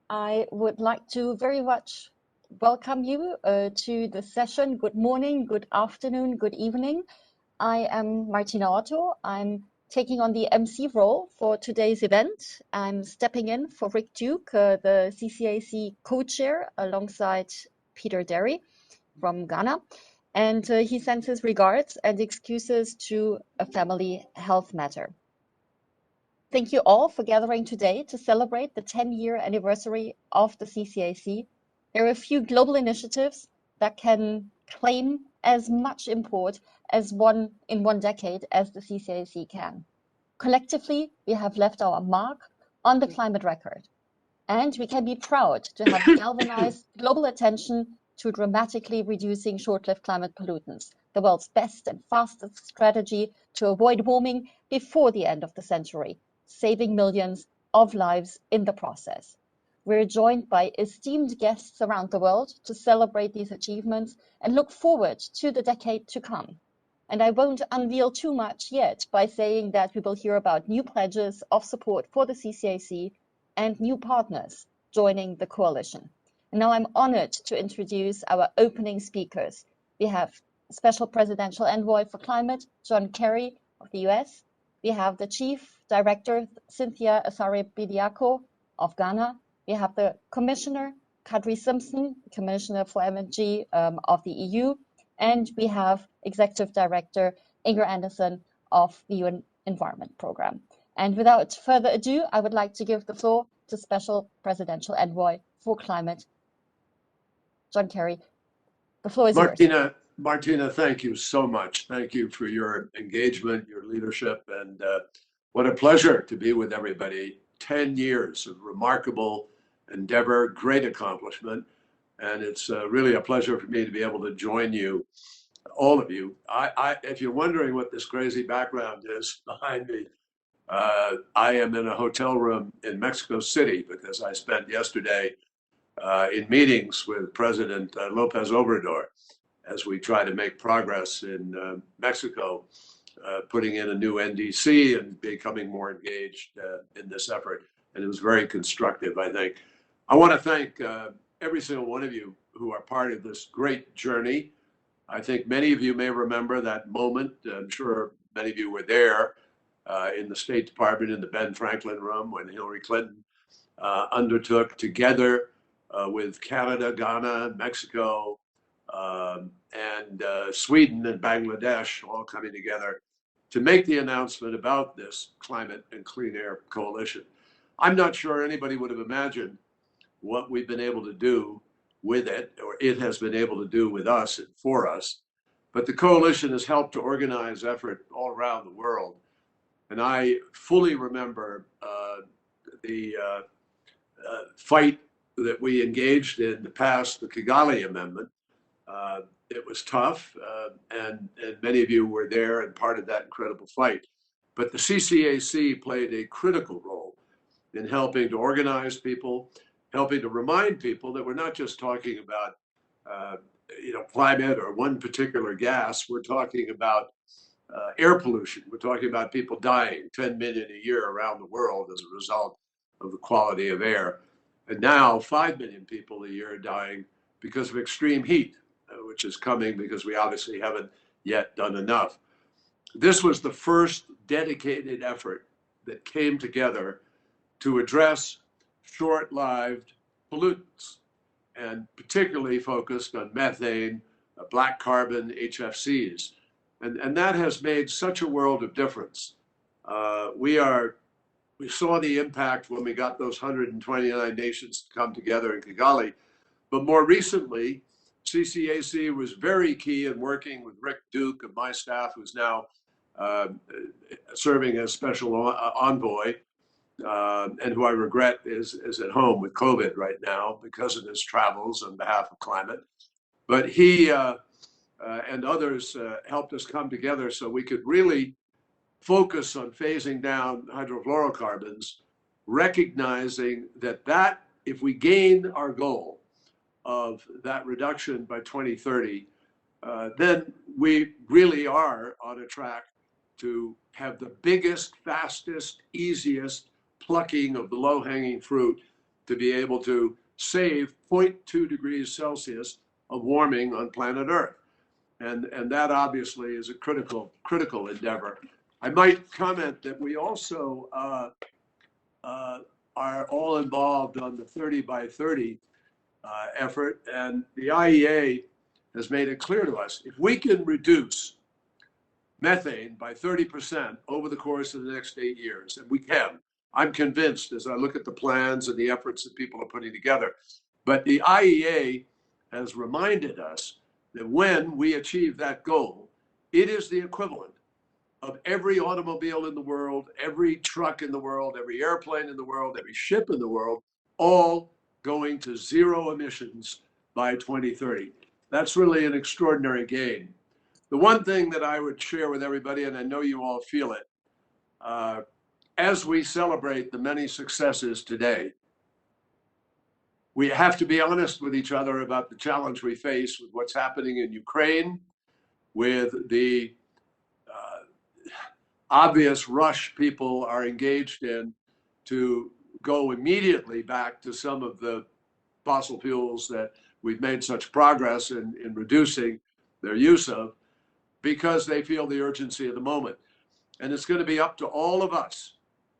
I would like to very much welcome you to the session. Good morning, good afternoon, good evening. I am Martina Otto. I'm taking on the MC role for today's event. I'm stepping in for Rick Duke, the CCAC co-chair, alongside Peter Derry from Ghana. And he sends his regards and excuses to a family health matter. Thank you all for gathering today to celebrate the 10-year anniversary of the CCAC. There are a few global initiatives that can claim as much import as one decade as the CCAC can. Collectively, we have left our mark on the climate record, and we can be proud to have galvanized global attention to dramatically reducing short-lived climate pollutants, the world's best and fastest strategy to avoid warming before the end of the century, saving millions of lives in the process. We're joined by esteemed guests around the world to celebrate these achievements and look forward to the decade to come. And I won't unveil too much yet by saying that we will hear about new pledges of support for the CCAC and new partners joining the coalition. And now I'm honored to introduce our opening speakers. We have Special Presidential Envoy for Climate, John Kerry of the US. We have the Chief Director, Cynthia Asari Pedyako of Ghana. We have the Commissioner, Kadri Simpson, Commissioner for MNG of the EU. And we have Executive Director, Andersen of the UN Environment Programme. And without further ado, I would like to give the floor to Special Presidential Envoy for Climate, John Kerry. The floor is yours. Martina, thank you so much. Thank you for your engagement, your leadership, and what a pleasure to be with everybody. 10 years of remarkable endeavor, great accomplishment, and it's really a pleasure for me to be able to join you, all of you. If you're wondering what this crazy background is behind me, I am in a hotel room in Mexico City because I spent yesterday in meetings with President López Obrador as we try to make progress in Mexico, putting in a new NDC and becoming more engaged in this effort. And it was very constructive, I think. I want to thank every single one of you who are part of this great journey. I think many of you may remember that moment. I'm sure many of you were there in the State Department in the Ben Franklin room when Hillary Clinton undertook together with Canada, Ghana, Mexico, and Sweden and Bangladesh all coming together to make the announcement about this climate and clean air coalition. I'm not sure anybody would have imagined what we've been able to do with it, or it has been able to do with us and for us. But the coalition has helped to organize effort all around the world. And I fully remember the fight that we engaged in to pass the Kigali Amendment. It was tough, and many of you were there and part of that incredible fight. But the CCAC played a critical role in helping to organize people, helping to remind people that we're not just talking about climate or one particular gas. We're talking about air pollution. We're talking about people dying, 10 million a year around the world as a result of the quality of air. And now 5 million people a year are dying because of extreme heat, which is coming because we obviously haven't yet done enough. This was the first dedicated effort that came together to address short-lived pollutants, and particularly focused on methane, black carbon, HFCs. And that has made such a world of difference. We saw the impact when we got those 129 nations to come together in Kigali. But more recently, CCAC was very key in working with Rick Duke of my staff, who's now serving as special envoy, and who I regret is at home with COVID right now because of his travels on behalf of climate. But he and others helped us come together so we could really focus on phasing down hydrofluorocarbons, recognizing that if we gain our goal of that reduction by 2030, then we really are on a track to have the biggest, fastest, easiest plucking of the low-hanging fruit to be able to save 0.2 degrees Celsius of warming on planet Earth. And that obviously is a critical endeavor. I might comment that we also are all involved on the 30 by 30 effort, and the IEA has made it clear to us, if we can reduce methane by 30% over the course of the next 8 years, and we can, I'm convinced as I look at the plans and the efforts that people are putting together. But the IEA has reminded us that when we achieve that goal, it is the equivalent of every automobile in the world, every truck in the world, every airplane in the world, every ship in the world, all going to zero emissions by 2030. That's really an extraordinary gain. The one thing that I would share with everybody, and I know you all feel it, as we celebrate the many successes today, we have to be honest with each other about the challenge we face with what's happening in Ukraine, with the obvious rush people are engaged in to go immediately back to some of the fossil fuels that we've made such progress in reducing their use of, because they feel the urgency of the moment. And it's going to be up to all of us,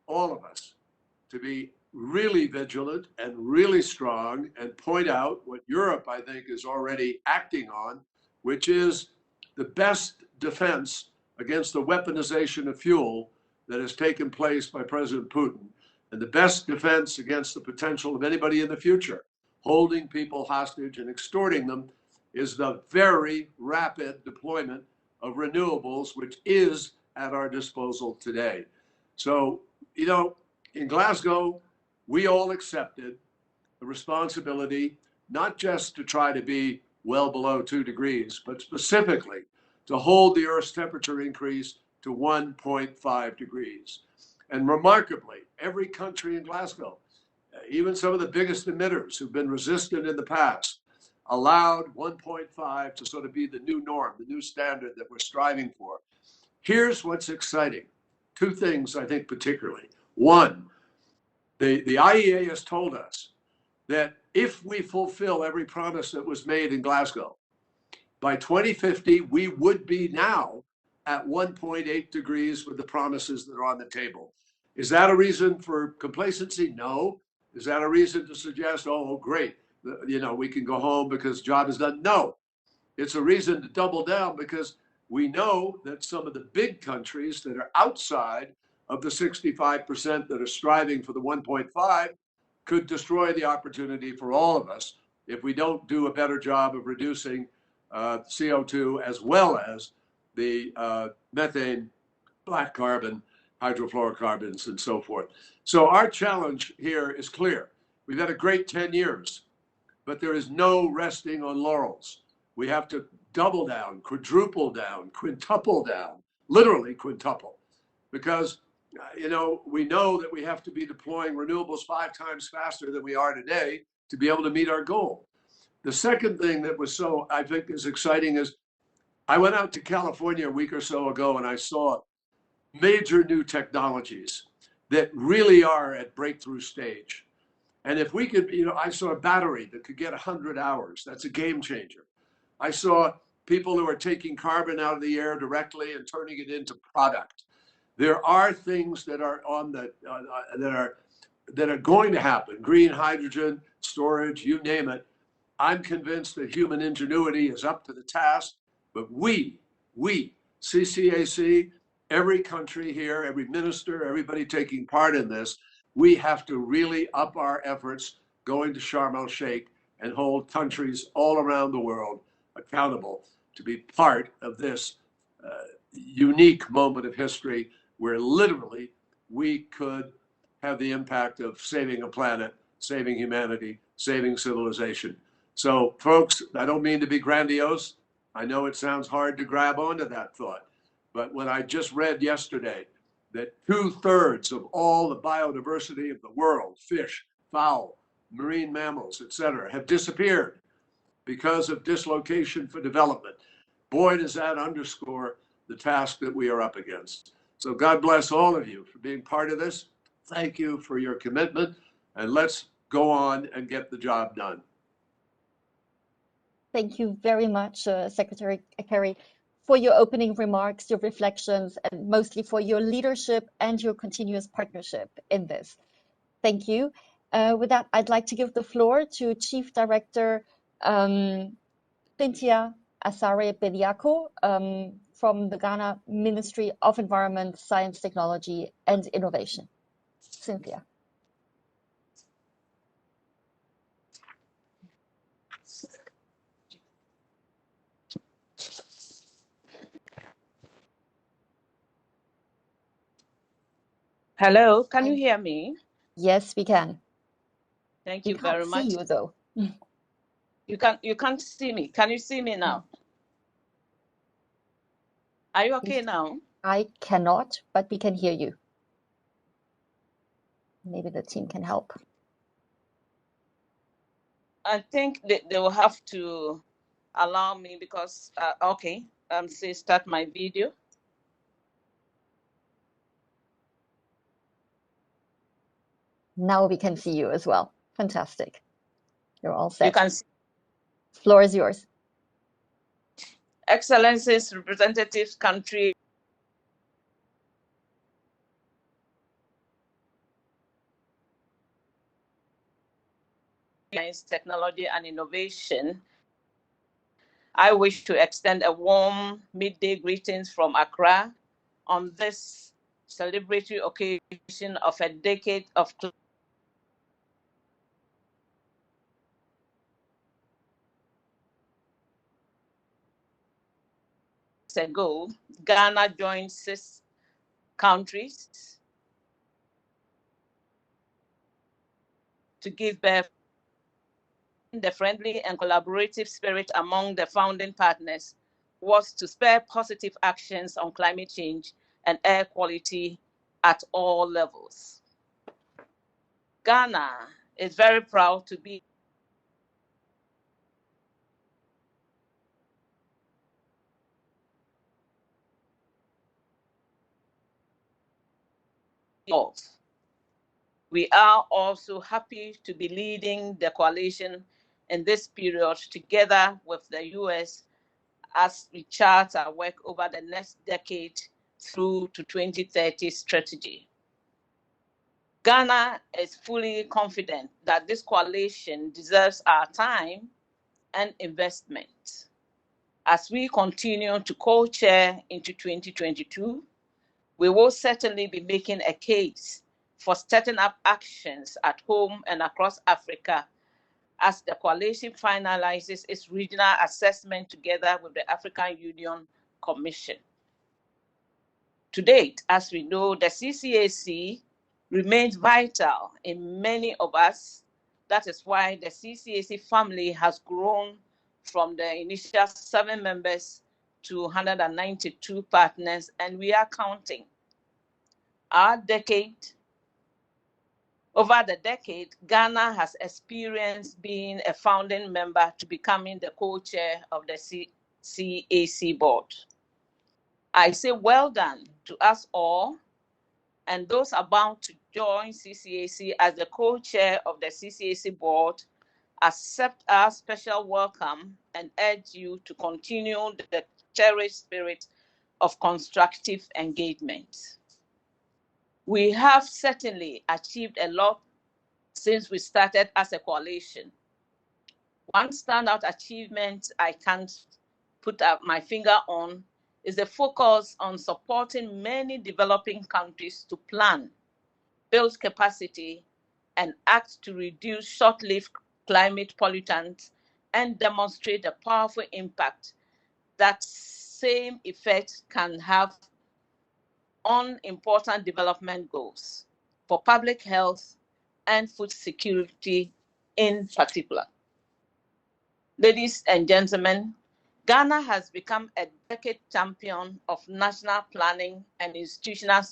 to be really vigilant and really strong and point out what Europe, I think, is already acting on, which is the best defense against the weaponization of fuel that has taken place by President Putin, and the best defense against the potential of anybody in the future holding people hostage and extorting them, is the very rapid deployment of renewables, which is at our disposal today. So, you know, in Glasgow, we all accepted the responsibility, not just to try to be well below 2 degrees, but specifically to hold the Earth's temperature increase to 1.5 degrees. And remarkably, every country in Glasgow, even some of the biggest emitters who've been resistant in the past, allowed 1.5 to sort of be the new norm, the new standard that we're striving for. Here's what's exciting. Two things, I think, particularly. One, the IEA has told us that if we fulfill every promise that was made in Glasgow, by 2050, we would be now at 1.8 degrees with the promises that are on the table. Is that a reason for complacency? No. Is that a reason to suggest, oh, great, you know, we can go home because the job is done? No. It's a reason to double down, because we know that some of the big countries that are outside of the 65% that are striving for the 1.5 could destroy the opportunity for all of us if we don't do a better job of reducing CO2 as well as the methane, black carbon, hydrofluorocarbons, and so forth. So our challenge here is clear. We've had a great 10 years, but there is no resting on laurels. We have to double down, quadruple down, quintuple down, literally quintuple, because you know, we know that we have to be deploying renewables 5 times faster than we are today to be able to meet our goal. The second thing that was so, I think, is exciting is I went out to California a week or so ago and I saw major new technologies that really are at breakthrough stage. And if we could, you know, I saw a battery that could get 100 hours. That's a game changer. I saw people who are taking carbon out of the air directly and turning it into product. There are things that are on the that are going to happen. Green hydrogen, storage, you name it. I'm convinced that human ingenuity is up to the task, but we, CCAC, every country here, every minister, everybody taking part in this, we have to really up our efforts going to Sharm el-Sheikh and hold countries all around the world accountable to be part of this unique moment of history where literally we could have the impact of saving a planet, saving humanity, saving civilization. So folks, I don't mean to be grandiose. I know it sounds hard to grab onto that thought, but when I just read yesterday that 2/3 of all the biodiversity of the world, fish, fowl, marine mammals, etc., have disappeared because of dislocation for development, boy, does that underscore the task that we are up against. So God bless all of you for being part of this. Thank you for your commitment, and let's go. go on and get the job done. Thank you very much, Secretary Kerry, for your opening remarks, your reflections, and mostly for your leadership and your continuous partnership in this. Thank you. With that, I'd like to give the floor to Chief Director Pintia Asari Pedyako from the Ghana Ministry of Environment, Science, Technology, and Innovation. Cynthia. Hello, can you hear me? Yes, we can. Thank you very much. We can't see you though. You can't see me. Can you see me now? Are you okay now? I cannot, but we can hear you. Maybe the team can help. I think they will have to allow me because, okay, say start my video. Now we can see you as well. Fantastic. You're all set. You can see. The floor is yours. Excellencies, representatives, country. Science, technology, and innovation. I wish to extend a warm midday greetings from Accra on this celebratory occasion of a decade of ago, Ghana joined 6 countries to give birth. The friendly and collaborative spirit among the founding partners was to spur positive actions on climate change and air quality at all levels. Ghana is very proud to be involved. We are also happy to be leading the coalition in this period together with the US as we chart our work over the next decade through to 2030 strategy. Ghana is fully confident that this coalition deserves our time and investment. As we continue to co-chair into 2022, we will certainly be making a case for setting up actions at home and across Africa as the coalition finalizes its regional assessment together with the African Union Commission. To date, as we know, the CCAC remains vital in many of us. That is why the CCAC family has grown from the initial 7 members to 192 partners, and we are counting. Over the decade, Ghana has experienced being a founding member to becoming the co-chair of the CCAC board. I say well done to us all and those about to join CCAC as the co-chair of the CCAC board. Accept our special welcome and urge you to continue the cherished spirit of constructive engagement. We have certainly achieved a lot since we started as a coalition. One standout achievement I can't put my finger on is the focus on supporting many developing countries to plan, build capacity, and act to reduce short-lived climate pollutants and demonstrate the powerful impact that same effect can have on important development goals for public health and food security in particular. Ladies and gentlemen, Ghana has become a decade champion of national planning and institutional.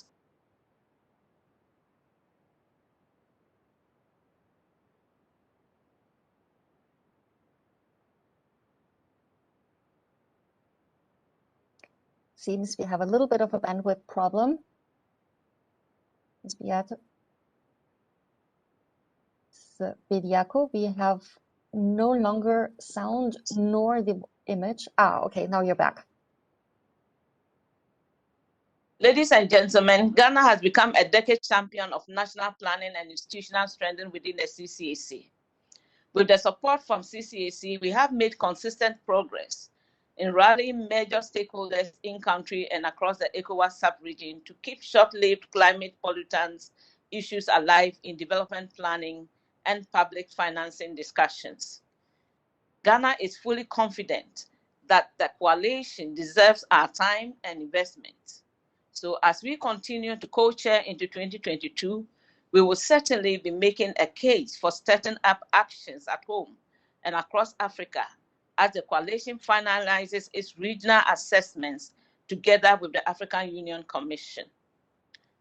Seems we have a little bit of a bandwidth problem. Ms. Beato. Pedyako. We have no longer sound nor the image. Okay, now you're back. Ladies and gentlemen, Ghana has become a decade champion of national planning and institutional strengthening within the CCAC. With the support from CCAC, we have made consistent progress in rallying major stakeholders in country and across the ECOWAS sub-region to keep short-lived climate pollutants issues alive in development planning and public financing discussions. Ghana is fully confident that the coalition deserves our time and investment. So as we continue to co-chair into 2022, we will certainly be making a case for stepping up actions at home and across Africa as the coalition finalizes its regional assessments together with the African Union Commission.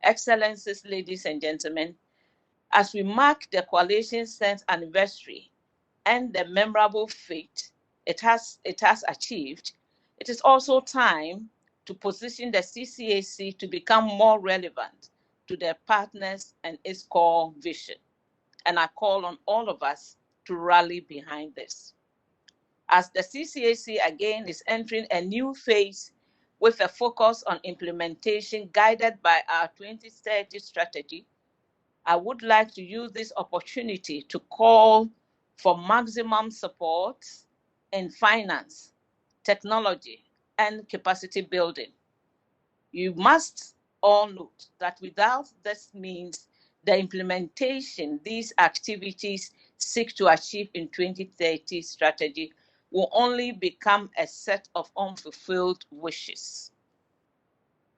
Excellencies, ladies and gentlemen, as we mark the coalition's 10th anniversary and the memorable feat it has achieved, it is also time to position the CCAC to become more relevant to their partners and its core vision. And I call on all of us to rally behind this. As the CCAC again is entering a new phase with a focus on implementation guided by our 2030 strategy, I would like to use this opportunity to call for maximum support in finance, technology, and capacity building. You must all note that without this means, the implementation these activities seek to achieve in 2030 strategy will only become a set of unfulfilled wishes.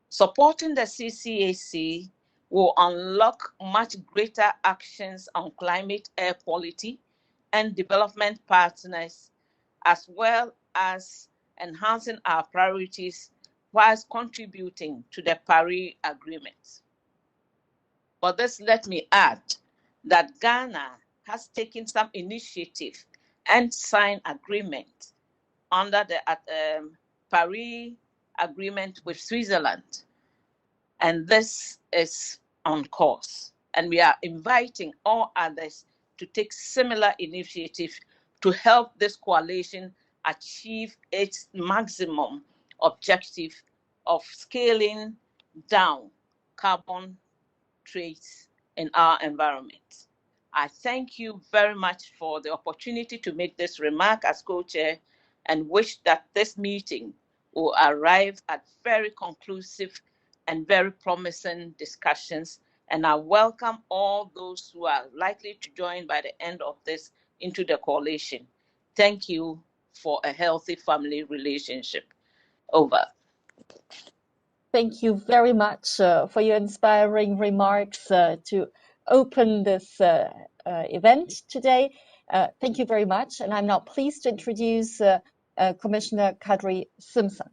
Supporting the CCAC will unlock much greater actions on climate, air quality, and development partners, as well as enhancing our priorities whilst contributing to the Paris Agreement. For this, let me add that Ghana has taken some initiative and signed agreement under the Paris Agreement with Switzerland, and this is on course. And we are inviting all others to take similar initiatives to help this coalition achieve its maximum objective of scaling down carbon trace in our environment. I thank you very much for the opportunity to make this remark as co-chair and wish that this meeting will arrive at very conclusive and very promising discussions. And I welcome all those who are likely to join by the end of this into the coalition. Thank you for a healthy family relationship. Over. Thank you very much for your inspiring remarks to open this event today. Thank you very much. And I'm now pleased to introduce Commissioner Kadri Simpson.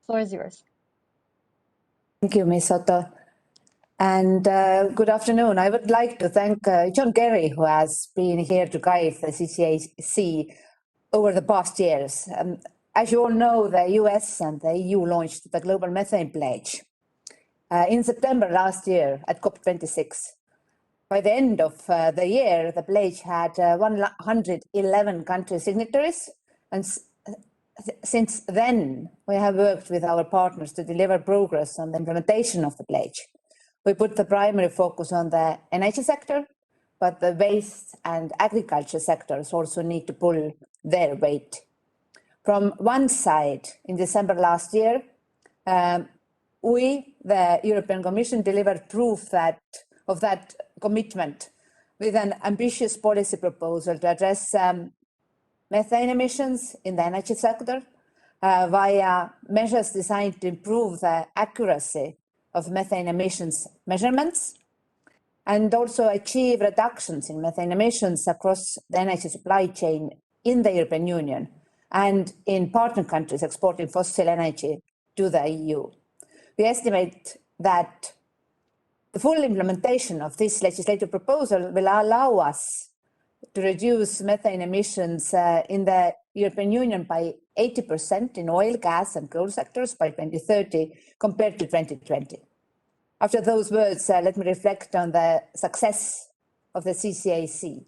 The floor is yours. Thank you, Ms. Soto. And good afternoon. I would like to thank John Kerry, who has been here to guide the CCAC over the past years. As you all know, the US and the EU launched the Global Methane Pledge in September last year at COP26. By the end of the year, the pledge had 111 country signatories, and since then, we have worked with our partners to deliver progress on the implementation of the pledge. We put the primary focus on the energy sector, but the waste and agriculture sectors also need to pull their weight. From one side, in December last year, we, the European Commission, delivered proof of that commitment with an ambitious policy proposal to address methane emissions in the energy sector via measures designed to improve the accuracy of methane emissions measurements and also achieve reductions in methane emissions across the energy supply chain in the European Union and in partner countries exporting fossil energy to the EU. We estimate that the full implementation of this legislative proposal will allow us to reduce methane emissions in the European Union by 80% in oil, gas and coal sectors by 2030 compared to 2020. After those words, let me reflect on the success of the CCAC.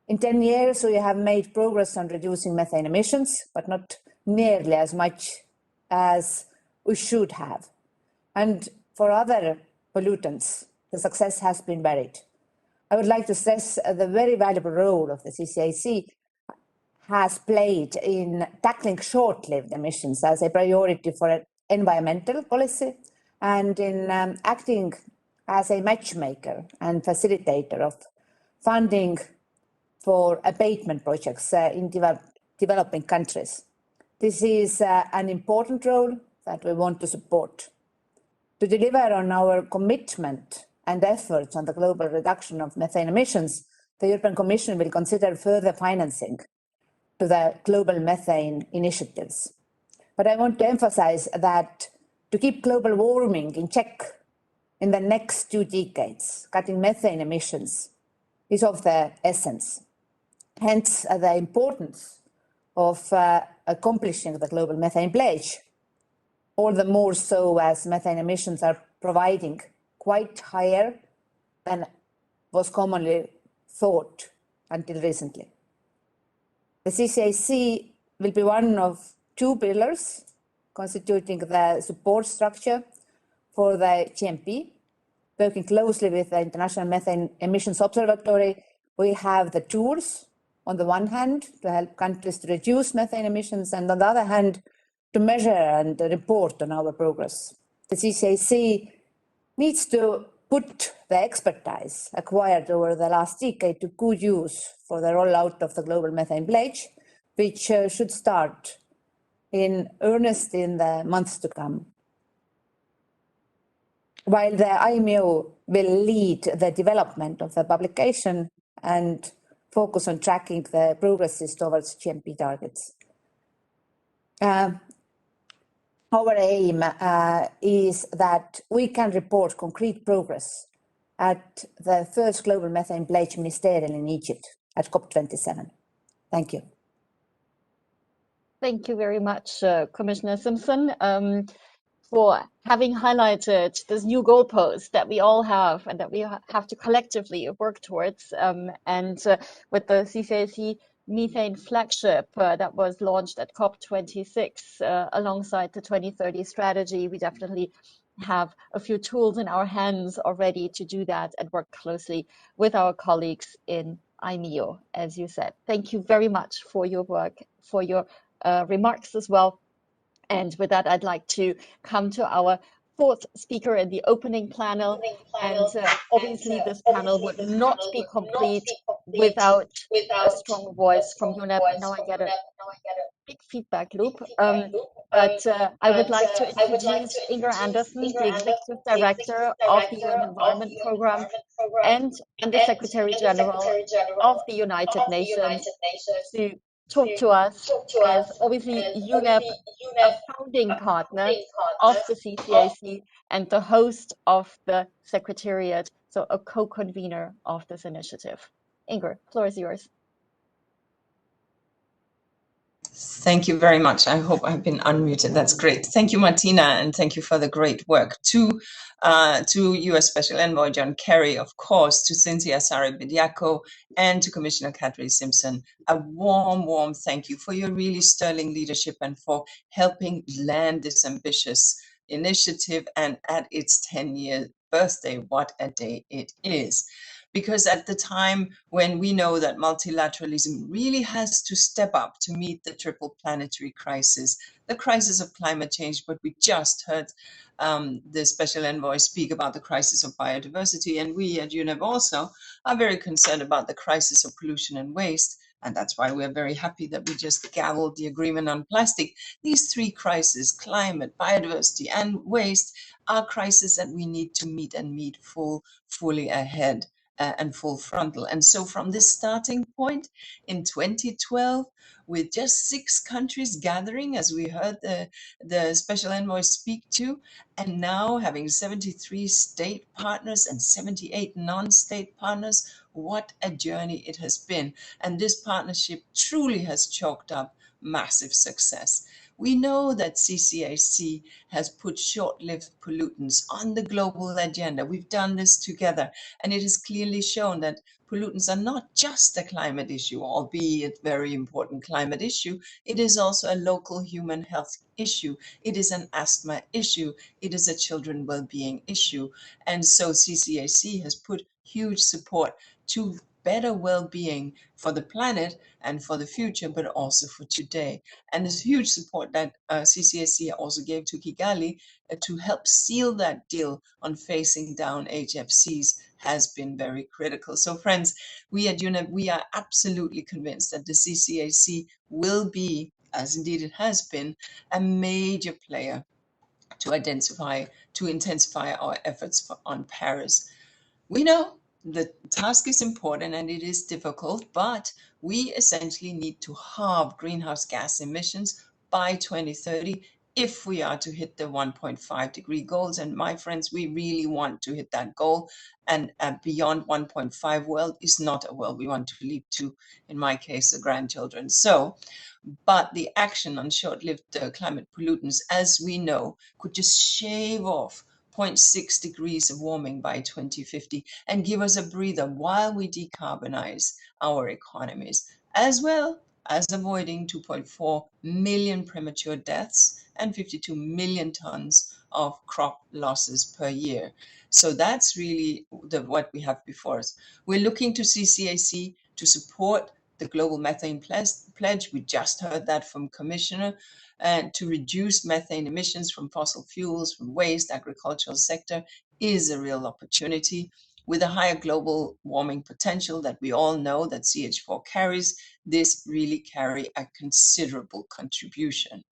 In 10 years, we have made progress on reducing methane emissions, but not nearly as much as we should have. And for other pollutants, the success has been varied. I would like to stress the very valuable role of the CCAC has played in tackling short-lived emissions as a priority for environmental policy and in acting as a matchmaker and facilitator of funding for abatement projects in developing countries. This is an important role that we want to support. To deliver on our commitment and efforts on the global reduction of methane emissions, the European Commission will consider further financing to the global methane initiatives. But I want to emphasize that to keep global warming in check in the next 2 decades, cutting methane emissions is of the essence. Hence, the importance of accomplishing the Global Methane Pledge, all the more so as methane emissions are providing quite higher than was commonly thought until recently. The CCAC will be one of 2 pillars constituting the support structure for the GMP. Working closely with the International Methane Emissions Observatory, we have the tools on the one hand to help countries to reduce methane emissions and on the other hand to measure and report on our progress. The CCAC needs to put the expertise acquired over the last decade to good use for the rollout of the Global Methane Pledge, which should start in earnest in the months to come. While the IMO will lead the development of the publication and focus on tracking the progresses towards GMP targets. Our aim is that we can report concrete progress at the first Global Methane Pledge Ministerial in Egypt at COP27. Thank you. Thank you very much, Commissioner Simpson, for having highlighted this new goalpost that we all have and that we have to collectively work towards. With the CCAC methane flagship that was launched at COP26 alongside the 2030 strategy, we definitely have a few tools in our hands already to do that and work closely with our colleagues in IMEO, as you said. Thank you very much for your work, for your remarks as well. And with that, I'd like to come to our 4th speaker in the opening panel. Obviously, this panel would not be complete without a strong voice from UNEP. Now I get a big feedback loop. I would like to introduce Inger Andersen, the Executive Director of the UN Environment Programme and the Secretary General of the United Nations, to talk to us as obviously UNEP, a founding partner of the CCAC and the host of the Secretariat, so a co-convener of this initiative. Inger, floor is yours. Thank you very much. I hope I've been unmuted. That's great. Thank you, Martina, and thank you for the great work. To U.S. Special Envoy John Kerry, of course, to Cynthia Asari Pedyako, and to Commissioner Kadri Simpson, a warm, warm thank you for your really sterling leadership and for helping land this ambitious initiative. And at its 10-year birthday, what a day it is. Because at the time when we know that multilateralism really has to step up to meet the triple planetary crisis, the crisis of climate change, but we just heard the Special Envoy speak about the crisis of biodiversity, and we at UNEP also are very concerned about the crisis of pollution and waste, and that's why we're very happy that we just gavelled the agreement on plastic. These 3 crises, climate, biodiversity, and waste, are crises that we need to meet and meet fully ahead. And full frontal. And so from this starting point in 2012, with just 6 countries gathering, as we heard the Special Envoy speak to, and now having 73 state partners and 78 non-state partners, what a journey it has been. And this partnership truly has chalked up massive success. We know that CCAC has put short-lived pollutants on the global agenda. We've done this together, and it has clearly shown that pollutants are not just a climate issue, albeit very important climate issue. It is also a local human health issue. It is an asthma issue. It is a children well-being issue. And so CCAC has put huge support to better well-being for the planet and for the future, but also for today. And this huge support that CCAC also gave to Kigali to help seal that deal on phasing down HFCs has been very critical. So friends, we at UNEP, we are absolutely convinced that the CCAC will be, as indeed it has been, a major player to intensify our efforts on Paris. We know the task is important and it is difficult, but we essentially need to halve greenhouse gas emissions by 2030 if we are to hit the 1.5 degree goals. And my friends, we really want to hit that goal. And beyond 1.5 world is not a world we want to leave to, in my case, the grandchildren. So, but the action on short-lived climate pollutants, as we know, could just shave off 0.6 degrees of warming by 2050 and give us a breather while we decarbonize our economies, as well as avoiding 2.4 million premature deaths and 52 million tons of crop losses per year. So that's really what we have before us. We're looking to CCAC to support the Global Methane Pledge. We just heard that from Commissioner, and to reduce methane emissions from fossil fuels, from waste, agricultural sector is a real opportunity. With a higher global warming potential that we all know that CH4 carries, this really carry a considerable contribution.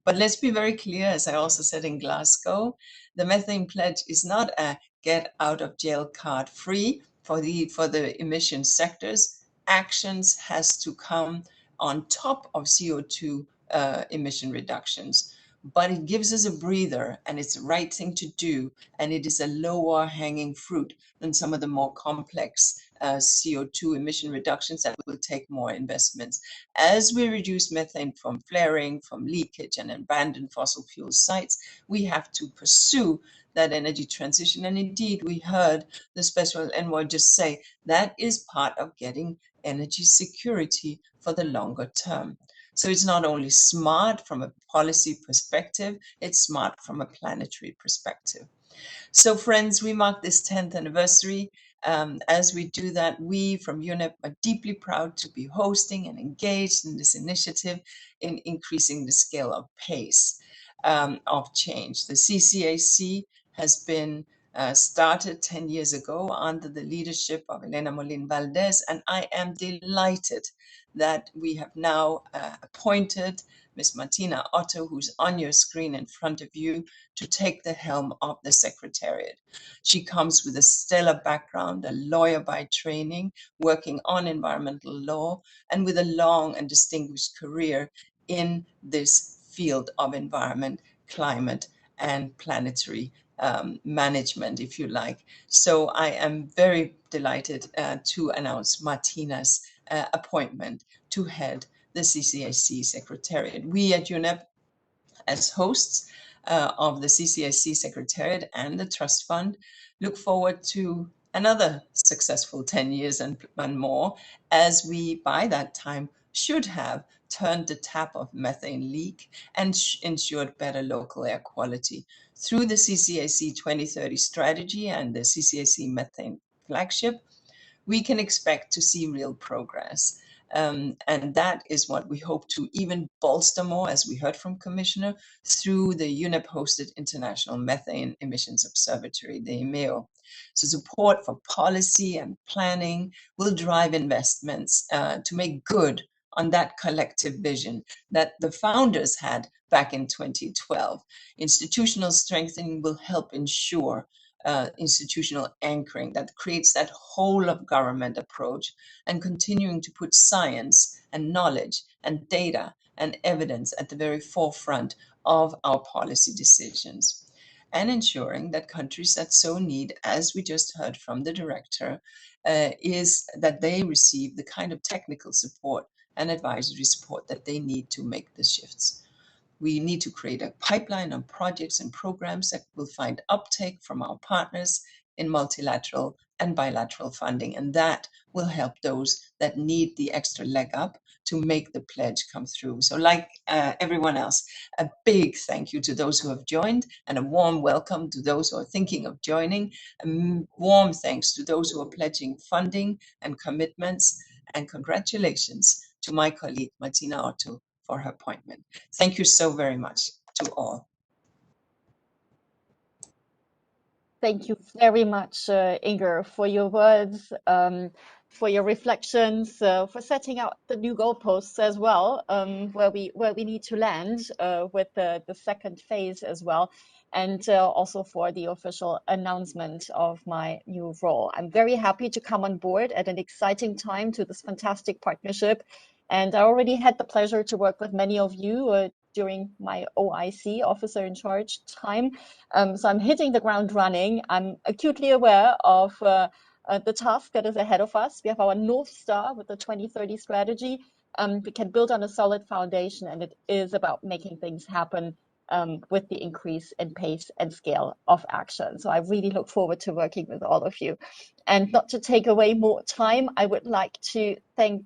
But let's be very clear, as I also said in Glasgow, the methane pledge is not a get out of jail card free for the emission sectors. Actions has to come on top of CO2 emission reductions, but it gives us a breather and it's the right thing to do, and it is a lower hanging fruit than some of the more complex CO2 emission reductions that will take more investments. As we reduce methane from flaring, from leakage and abandoned fossil fuel sites, we have to pursue that energy transition. And indeed, we heard the Special Envoy just say that is part of getting energy security for the longer term. So it's not only smart from a policy perspective, it's smart from a planetary perspective. So friends, we mark this 10th anniversary. As we do that, we from UNEP are deeply proud to be hosting and engaged in this initiative in increasing the scale of pace of change. The CCAC has been started 10 years ago under the leadership of Elena Molin Valdez, and I am delighted that we have now appointed Ms. Martina Otto, who's on your screen in front of you, to take the helm of the Secretariat. She comes with a stellar background, a lawyer by training, working on environmental law, and with a long and distinguished career in this field of environment, climate, and planetary management, if you like. So I am very delighted to announce Martina's appointment to head the CCAC Secretariat. We at UNEP, as hosts of the CCAC Secretariat and the Trust Fund, look forward to another successful 10 years and more, as we, by that time, should have turned the tap of methane leak and ensured better local air quality. Through the CCAC 2030 strategy and the CCAC methane flagship, we can expect to see real progress. And that is what we hope to even bolster more, as we heard from Commissioner, through the UNEP-hosted International Methane Emissions Observatory, the IMEO. So support for policy and planning will drive investments to make good on that collective vision that the founders had back in 2012. Institutional strengthening will help ensure institutional anchoring that creates that whole of government approach, and continuing to put science and knowledge and data and evidence at the very forefront of our policy decisions, and ensuring that countries that so need, as we just heard from the director, is that they receive the kind of technical support and advisory support that they need to make the shifts. We need to create a pipeline of projects and programs that will find uptake from our partners in multilateral and bilateral funding, and that will help those that need the extra leg up to make the pledge come through. So like everyone else, a big thank you to those who have joined, and a warm welcome to those who are thinking of joining. Warm thanks to those who are pledging funding and commitments, and congratulations to my colleague Martina Otto for her appointment. Thank you so very much to all. Thank you very much, Inger, for your words, for your reflections, for setting out the new goalposts as well, where we need to land with the second phase as well, and also for the official announcement of my new role. I'm very happy to come on board at an exciting time to this fantastic partnership, and I already had the pleasure to work with many of you during my OIC, Officer in Charge time. So I'm hitting the ground running. I'm acutely aware of the task that is ahead of us. We have our North Star with the 2030 strategy. We can build on a solid foundation, and it is about making things happen with the increase in pace and scale of action. So I really look forward to working with all of you. And not to take away more time, I would like to thank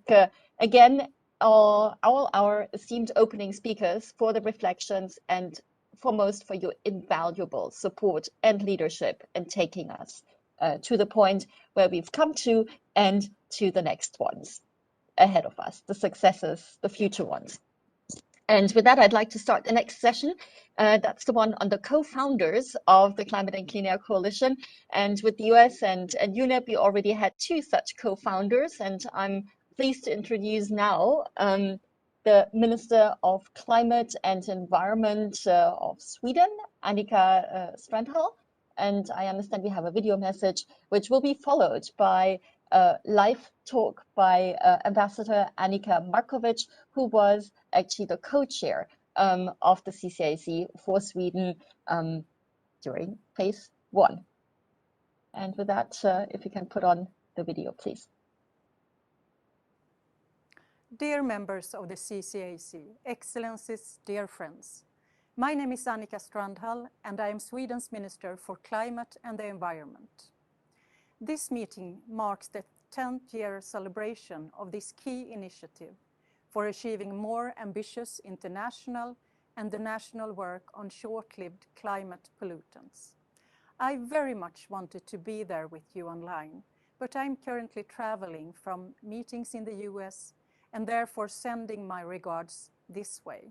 again all our esteemed opening speakers for the reflections, and foremost for your invaluable support and leadership in taking us to the point where we've come to, and to the next ones ahead of us, the successes, the future ones. And with that, I'd like to start the next session. That's the one on the co-founders of the Climate and Clean Air Coalition. And with the US and UNEP, we already had two such co-founders, and I'm pleased to introduce now the Minister of Climate and Environment of Sweden, Annika Strandhäll. And I understand we have a video message, which will be followed by a live talk by Ambassador Annika Markovic, who was actually the co-chair of the CCAC for Sweden during phase 1. And with that, if you can put on the video, please. Dear members of the CCAC, Excellencies, dear friends, my name is Annika Strandhäll, and I am Sweden's Minister for Climate and the Environment. This meeting marks the 10th year celebration of this key initiative for achieving more ambitious international and the national work on short-lived climate pollutants. I very much wanted to be there with you online, but I'm currently traveling from meetings in the US and therefore sending my regards this way.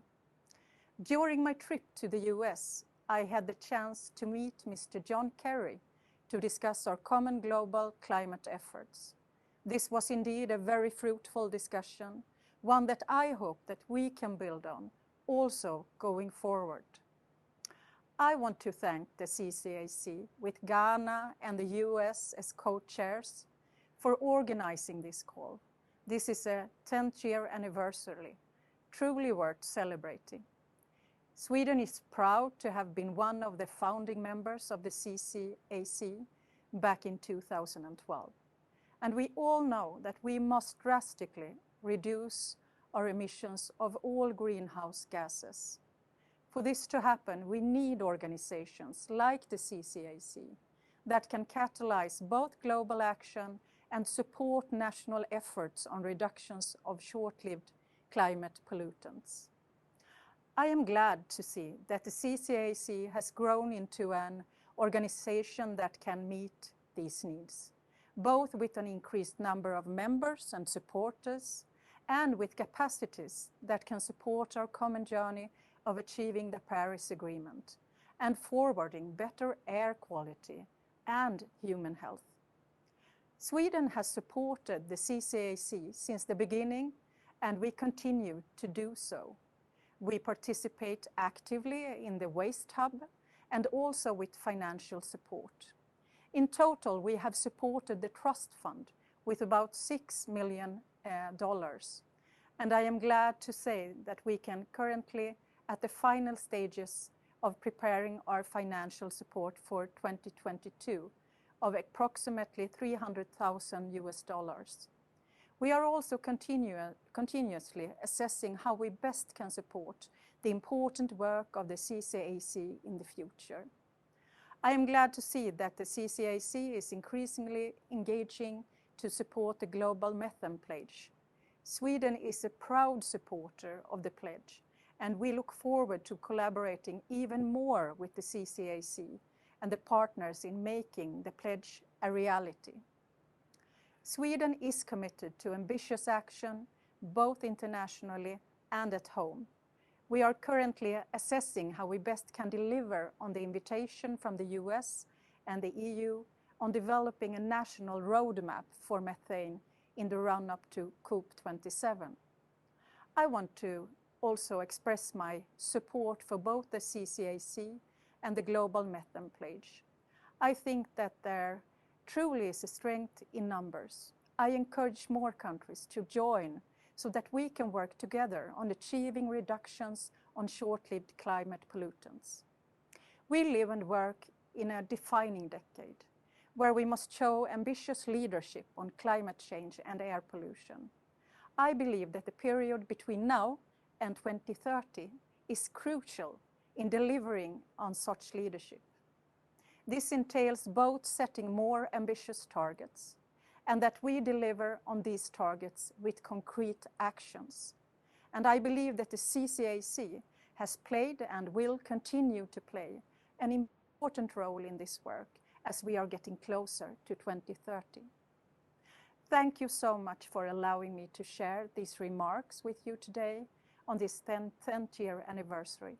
During my trip to the US, I had the chance to meet Mr. John Kerry to discuss our common global climate efforts. This was indeed a very fruitful discussion, one that I hope that we can build on, also going forward. I want to thank the CCAC with Ghana and the US as co-chairs for organizing this call. This is a 10th year anniversary, truly worth celebrating. Sweden is proud to have been one of the founding members of the CCAC back in 2012. And we all know that we must drastically reduce our emissions of all greenhouse gases. For this to happen, we need organizations like the CCAC that can catalyze both global action and support national efforts on reductions of short-lived climate pollutants. I am glad to see that the CCAC has grown into an organization that can meet these needs, both with an increased number of members and supporters, and with capacities that can support our common journey of achieving the Paris Agreement and forwarding better air quality and human health. Sweden has supported the CCAC since the beginning, and we continue to do so. We participate actively in the Waste Hub and also with financial support. In total, we have supported the Trust Fund with about $6 million. And I am glad to say that we can currently at the final stages of preparing our financial support for 2022 of approximately $300,000. We are also continuously assessing how we best can support the important work of the CCAC in the future. I am glad to see that the CCAC is increasingly engaging to support the Global Methane Pledge. Sweden is a proud supporter of the pledge, and we look forward to collaborating even more with the CCAC and the partners in making the pledge a reality. Sweden is committed to ambitious action, both internationally and at home. We are currently assessing how we best can deliver on the invitation from the US and the EU on developing a national roadmap for methane in the run-up to COP27. I want to also express my support for both the CCAC and the Global Methane Pledge. I think that there truly is a strength in numbers. I encourage more countries to join so that we can work together on achieving reductions on short-lived climate pollutants. We live and work in a defining decade where we must show ambitious leadership on climate change and air pollution. I believe that the period between now and 2030 is crucial in delivering on such leadership. This entails both setting more ambitious targets and that we deliver on these targets with concrete actions. And I believe that the CCAC has played and will continue to play an important role in this work as we are getting closer to 2030. Thank you so much for allowing me to share these remarks with you today on this 10th year anniversary.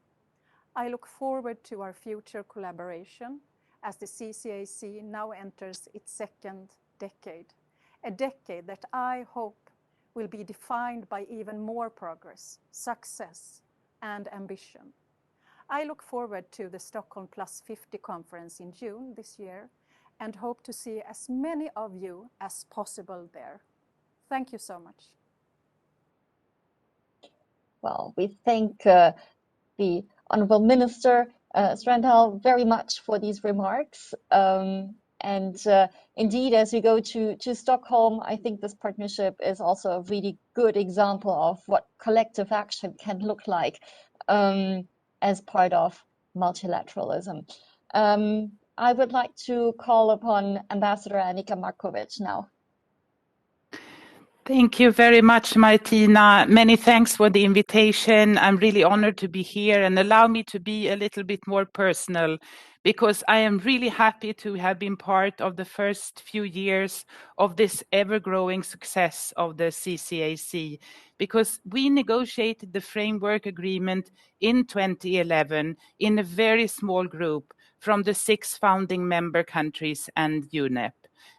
I look forward to our future collaboration as the CCAC now enters its second decade, a decade that I hope will be defined by even more progress, success, and ambition. I look forward to the Stockholm Plus 50 conference in June this year and hope to see as many of you as possible there. Thank you so much. Well, we thank the Honourable Minister Strandhal very much for these remarks. Indeed, as we go to Stockholm, I think this partnership is also a really good example of what collective action can look like as part of multilateralism. I would like to call upon Ambassador Annika Markovic now. Thank you very much, Martina. Many thanks for the invitation. I'm really honored to be here, and allow me to be a little bit more personal, because I am really happy to have been part of the first few years of this ever-growing success of the CCAC, because we negotiated the framework agreement in 2011 in a very small group from the 6 founding member countries and UNEP.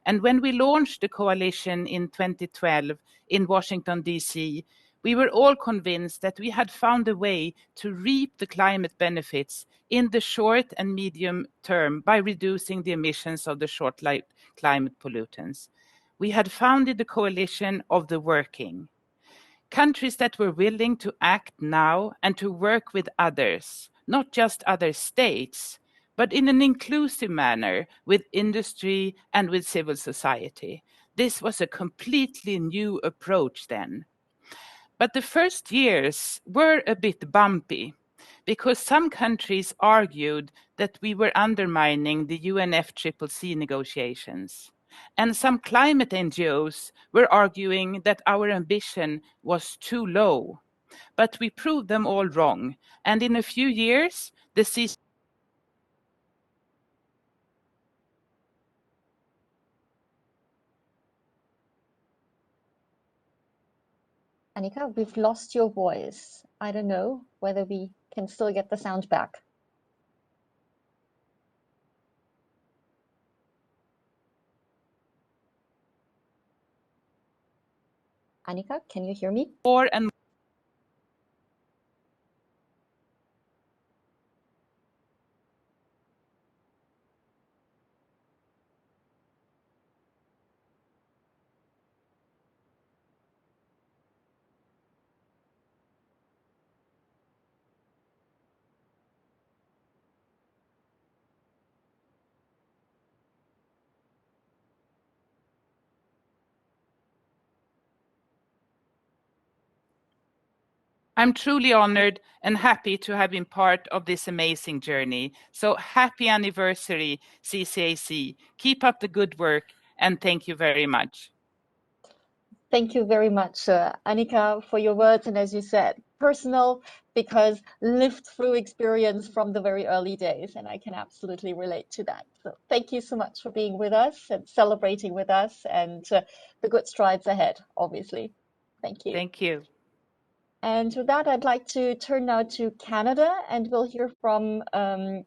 And when we launched the coalition in 2012 in Washington, D.C., we were all convinced that we had found a way to reap the climate benefits in the short and medium term by reducing the emissions of the short-lived climate pollutants. We had founded the coalition of the working. Countries that were willing to act now and to work with others, not just other states, but in an inclusive manner with industry and with civil society. This was a completely new approach then. But the first years were a bit bumpy because some countries argued that we were undermining the UNFCCC negotiations. And some climate NGOs were arguing that our ambition was too low. But we proved them all wrong. And in a few years, the CCAC Annika, we've lost your voice. I don't know whether we can still get the sound back. Annika, can you hear me? and I'm truly honored and happy to have been part of this amazing journey. So happy anniversary, CCAC. Keep up the good work, and thank you very much. Thank you very much, Annika, for your words. And as you said, personal, because lived through experience from the very early days. And I can absolutely relate to that. So thank you so much for being with us and celebrating with us and the good strides ahead, obviously. Thank you. Thank you. And with that, I'd like to turn now to Canada, and we'll hear from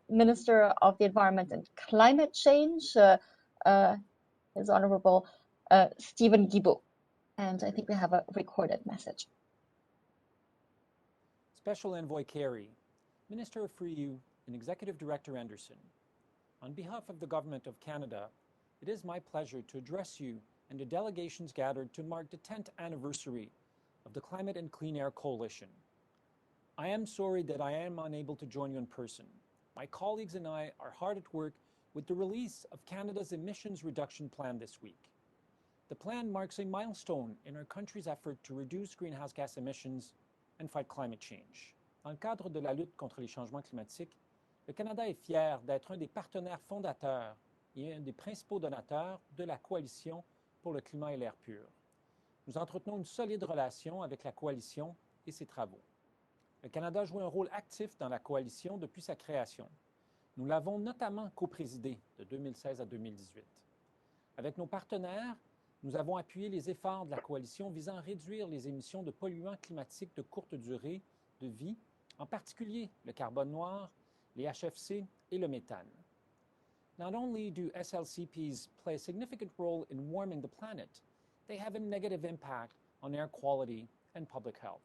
Minister of the Environment and Climate Change, His Honourable Stephen Guilbeault. And I think we have a recorded message. Special Envoy Kerry, Minister Afriyie, and Executive Director Andersen, on behalf of the Government of Canada, it is my pleasure to address you and the delegations gathered to mark the 10th anniversary of the Climate and Clean Air Coalition. I am sorry that I am unable to join you in person. My colleagues and I are hard at work with the release of Canada's emissions reduction plan this week. The plan marks a milestone in our country's effort to reduce greenhouse gas emissions and fight climate change. Dans le cadre de la lutte contre les changements climatiques, le Canada est fier d'être un des partenaires fondateurs et un des principaux donateurs de la Coalition pour le climat et l'air pur. Nous entretenons une solide relation avec la Coalition et ses travaux. Le Canada joue un rôle actif dans la Coalition depuis sa création. Nous l'avons notamment coprésidée de 2016 à 2018. Avec nos partenaires, nous avons appuyé les efforts de la Coalition visant à réduire les émissions de polluants climatiques de courte durée de vie, en particulier le carbone noir, les HFC et le méthane. Not only do SLCPs play a significant role in warming the planet, they have a negative impact on air quality and public health.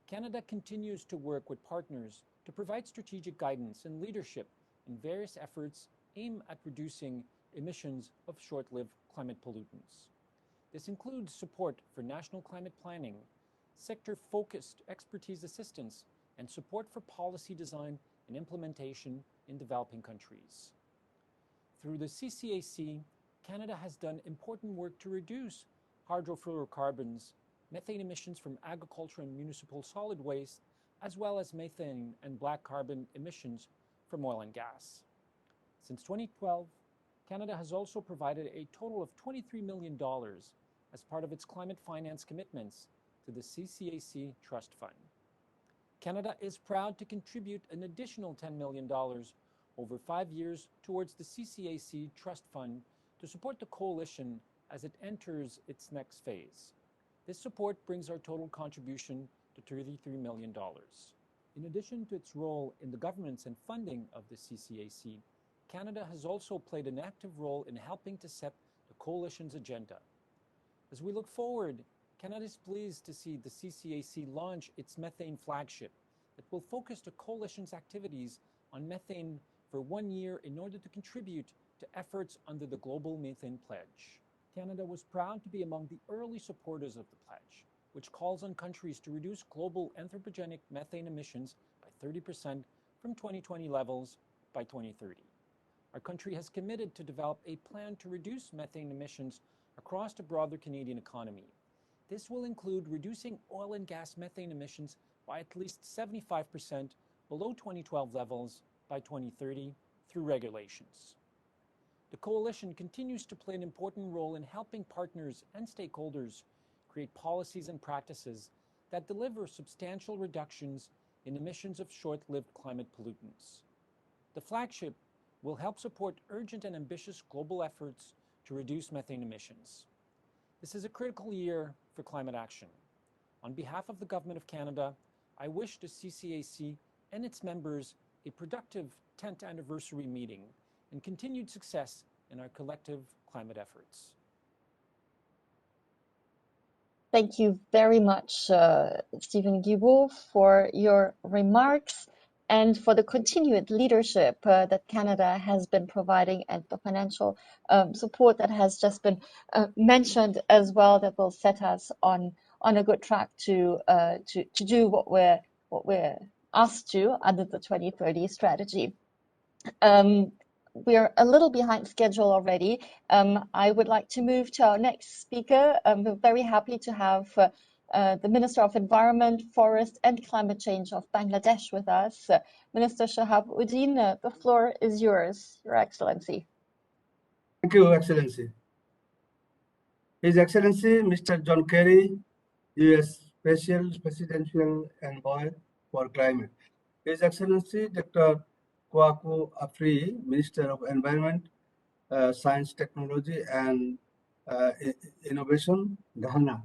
Canada continues to work with partners to provide strategic guidance and leadership in various efforts aimed at reducing emissions of short-lived climate pollutants. This includes support for national climate planning, sector-focused expertise assistance, and support for policy design and implementation in developing countries. Through the CCAC, Canada has done important work to reduce hydrofluorocarbons, methane emissions from agriculture and municipal solid waste, as well as methane and black carbon emissions from oil and gas. Since 2012, Canada has also provided a total of $23 million as part of its climate finance commitments to the CCAC Trust Fund. Canada is proud to contribute an additional $10 million over 5 years towards the CCAC Trust Fund to support the coalition as it enters its next phase. This support brings our total contribution to $33 million. In addition to its role in the governance and funding of the CCAC, Canada has also played an active role in helping to set the coalition's agenda. As we look forward, Canada is pleased to see the CCAC launch its methane flagship that will focus the coalition's activities on methane for 1 year in order to contribute to efforts under the Global Methane Pledge. Canada was proud to be among the early supporters of the pledge, which calls on countries to reduce global anthropogenic methane emissions by 30% from 2020 levels by 2030. Our country has committed to develop a plan to reduce methane emissions across the broader Canadian economy. This will include reducing oil and gas methane emissions by at least 75% below 2012 levels by 2030 through regulations. The coalition continues to play an important role in helping partners and stakeholders create policies and practices that deliver substantial reductions in emissions of short-lived climate pollutants. The flagship will help support urgent and ambitious global efforts to reduce methane emissions. This is a critical year for climate action. On behalf of the Government of Canada, I wish the CCAC and its members a productive 10th anniversary meeting and continued success in our collective climate efforts. Thank you very much, Stephen Guilbeault, for your remarks and for the continued leadership that Canada has been providing and the financial support that has just been mentioned as well, that will set us on a good track to do what we're asked to under the 2030 strategy. We're a little behind schedule already. I would like to move to our next speaker. We're very happy to have the Minister of Environment, Forest and Climate Change of Bangladesh with us. Minister Shahabuddin, the floor is yours, Your Excellency. Thank you, Excellency. His Excellency, Mr. John Kerry, U.S. Special Presidential Envoy for Climate. His Excellency, Dr. Kwaku Afriyie, Minister of Environment, Science, Technology and Innovation, Ghana.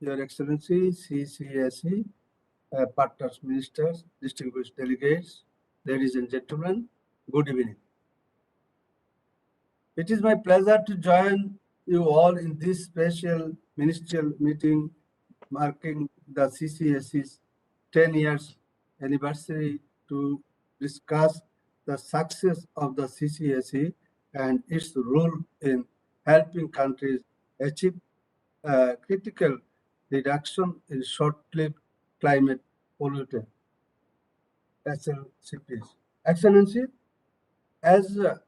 Your Excellency, CCAC, partners, ministers, distinguished delegates, ladies and gentlemen, good evening. It is my pleasure to join you all in this special ministerial meeting marking the CCAC's 10 years anniversary to discuss the success of the CCAC and its role in helping countries achieve critical reduction in short-lived climate pollutant SLCPs. Excellency, as a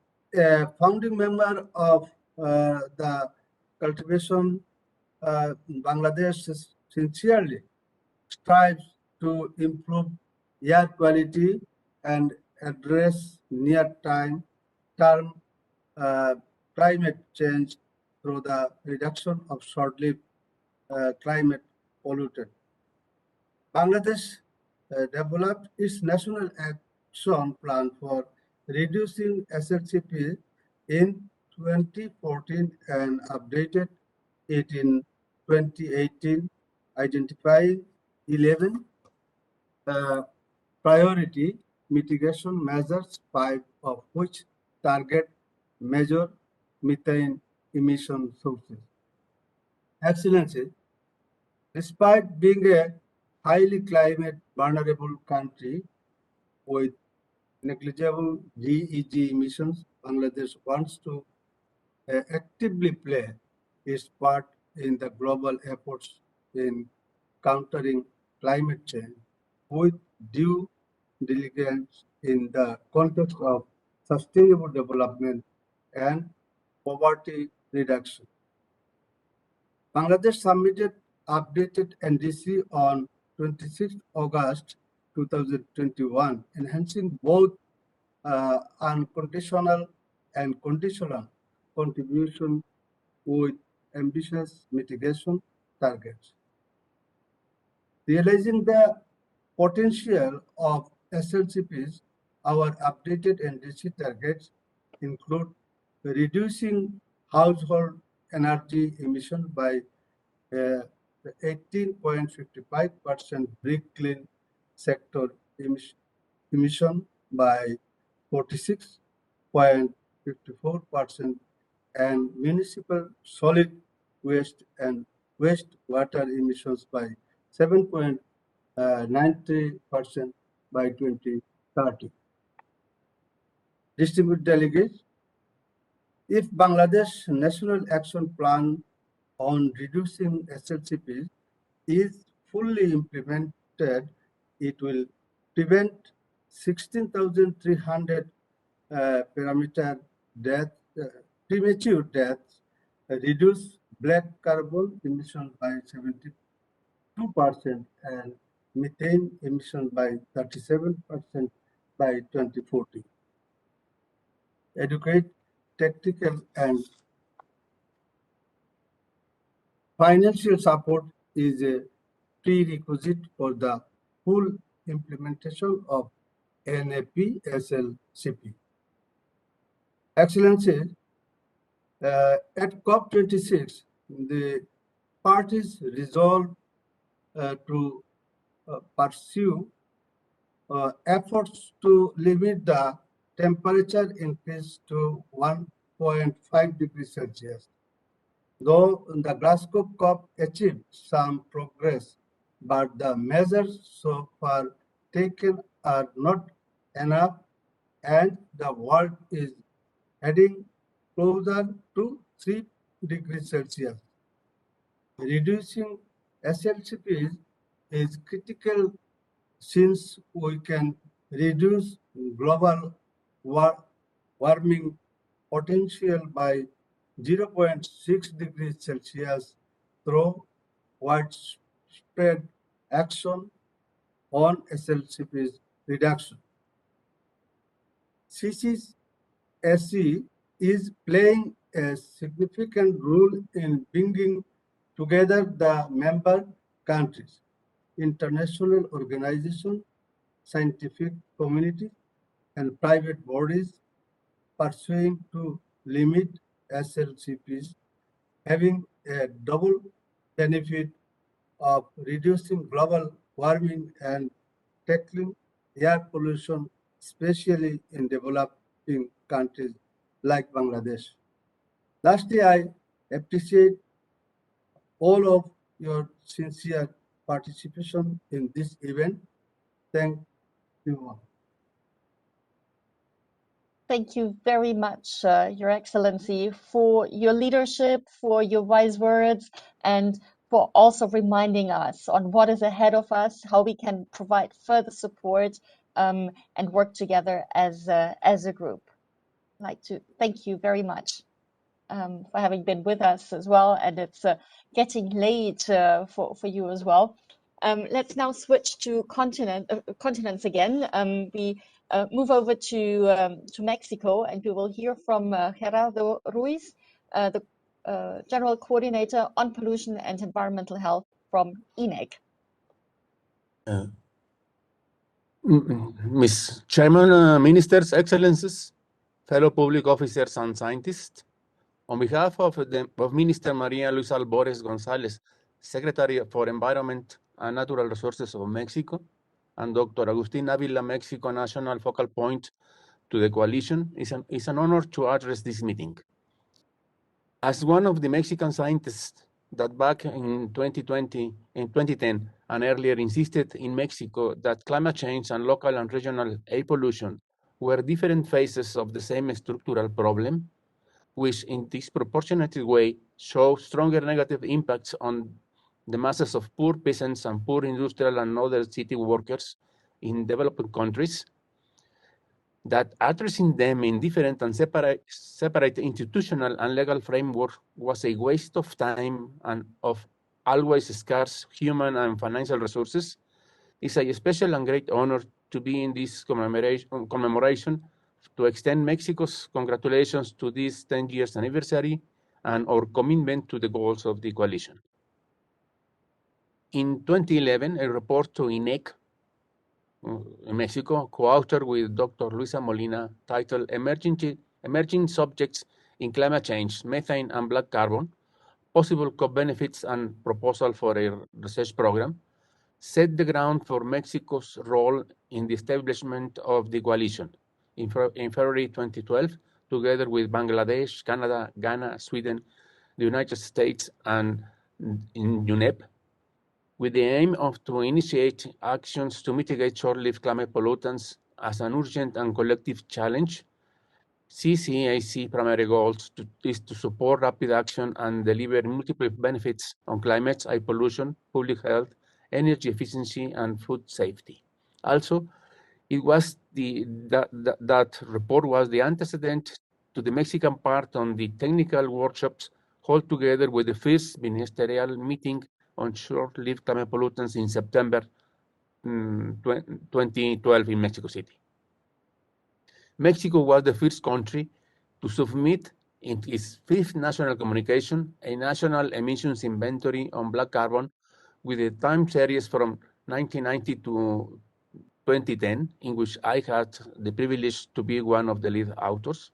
founding member of the cultivation, Bangladesh sincerely strives to improve air quality and address near-term climate change through the reduction of short-lived climate pollutant. Bangladesh developed its national action plan for reducing SLCP in 2014 and updated it in 2018, identifying 11 priority mitigation measures, 5 of which target major methane emission sources. Excellency, despite being a highly climate vulnerable country with negligible GEG emissions, Bangladesh wants to actively play its part in the global efforts in countering climate change with due diligence in the context of sustainable development and poverty reduction. Bangladesh submitted updated NDC on 26 August 2021, enhancing both unconditional and conditional contribution with ambitious mitigation targets. Realizing the potential of SLCPs, our updated NDC targets include reducing household energy emission by 18.55%, brick clean sector emission by 46.54%, and municipal solid waste and wastewater emissions by 7.93% by 2030. Distinguished delegates, if Bangladesh National Action Plan on reducing SLCPs is fully implemented, it will prevent 16,300 premature deaths, reduce black carbon emissions by 72% and methane emissions by 37% by 2040. Educate, technical and financial support is a prerequisite for the full implementation of NAP-SLCP. Excellency, at COP26, the parties resolved to pursue efforts to limit the temperature increase to 1.5 degrees Celsius. Though the Glasgow COP achieved some progress, but the measures so far taken are not enough, and the world is heading closer to 3 degrees Celsius. Reducing SLCPs is critical since we can reduce global warming potential by 0.6 degrees Celsius through widespread action on SLCP's reduction. CCAC is playing a significant role in bringing together the member countries, international organizations, scientific community, and private bodies pursuing to limit SLCPs, having a double benefit of reducing global warming and tackling air pollution, especially in developing countries like Bangladesh. Lastly, I appreciate all of your sincere participation in this event. Thank you all. Thank you very much, Your Excellency, for your leadership, for your wise words, and for also reminding us on what is ahead of us, how we can provide further support and work together as a group. I'd like to thank you very much for having been with us as well, and it's getting late for you as well. Let's now switch to continents again. We move over to Mexico, and we will hear from Gerardo Ruiz, the General Coordinator on Pollution and Environmental Health from INEC. Ms. Chairman, Ministers, Excellencies, fellow public officers and scientists, on behalf of Minister Maria Luisa Albores Gonzalez, Secretary for Environment and Natural Resources of Mexico, and Dr. Agustin Avila, Mexico National Focal Point to the Coalition, it's an honor to address this meeting. As one of the Mexican scientists that back in 2010 and earlier insisted in Mexico that climate change and local and regional air pollution were different phases of the same structural problem, which in disproportionate way show stronger negative impacts on the masses of poor peasants and poor industrial and other city workers in developing countries, that addressing them in different and separate institutional and legal framework was a waste of time and of always scarce human and financial resources. It's a special and great honor to be in this commemoration to extend Mexico's congratulations to this 10 years anniversary and our commitment to the goals of the coalition. In 2011, a report to INEC in Mexico, co-authored with Dr. Luisa Molina, titled Emerging Subjects in Climate Change, Methane and Black Carbon, Possible Co-Benefits and Proposal for a Research Program, set the ground for Mexico's role in the establishment of the coalition in February 2012, together with Bangladesh, Canada, Ghana, Sweden, the United States, and in UNEP, with the aim of to initiate actions to mitigate short-lived climate pollutants as an urgent and collective challenge. CCAC primary goals is to support rapid action and deliver multiple benefits on climate, air pollution, public health, energy efficiency, and food safety. Also, it was that report was the antecedent to the Mexican part on the technical workshops held together with the first ministerial meeting on short-lived climate pollutants in September 2012 in Mexico City. Mexico was the first country to submit in its fifth national communication a national emissions inventory on black carbon with a time series from 1990 to 2010, in which I had the privilege to be one of the lead authors.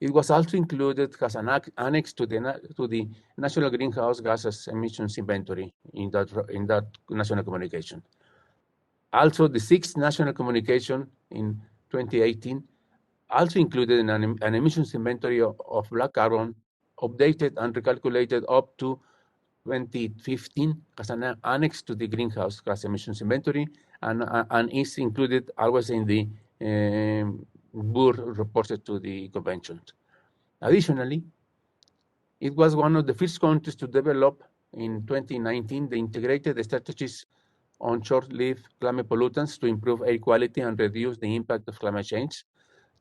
It was also included as an annex to the National Greenhouse Gases Emissions Inventory in that national communication. Also, the sixth national communication in 2018 also included an emissions inventory of black carbon, updated and recalculated up to 2015 as an annex to the Greenhouse Gas Emissions Inventory, and is included always in the BUR reported to the convention. Additionally, it was one of the first countries to develop in 2019 the integrated strategies on short-lived climate pollutants to improve air quality and reduce the impact of climate change.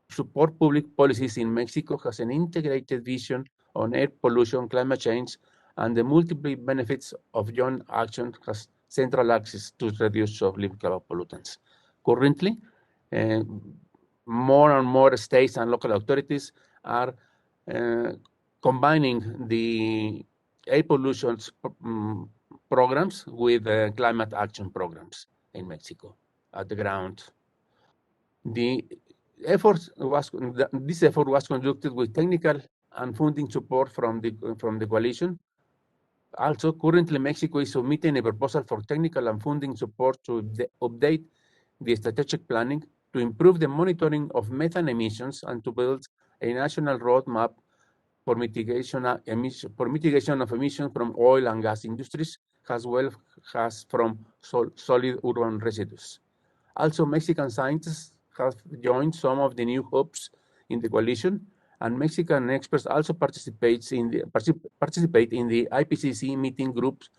Support public policies in Mexico has an integrated vision on air pollution, climate change, and the multiple benefits of joint action has central access to reduce sublimable pollutants. Currently, more and more states and local authorities are combining the air pollution programs with climate action programs in Mexico at the ground. This effort was conducted with technical and funding support from the coalition. Also, currently Mexico is submitting a proposal for technical and funding support to update the strategic planning to improve the monitoring of methane emissions and to build a national roadmap for mitigation of emissions from oil and gas industries, as well as from solid urban residues. Also, Mexican scientists have joined some of the new hubs in the coalition, and Mexican experts also participate in the IPCC meeting groups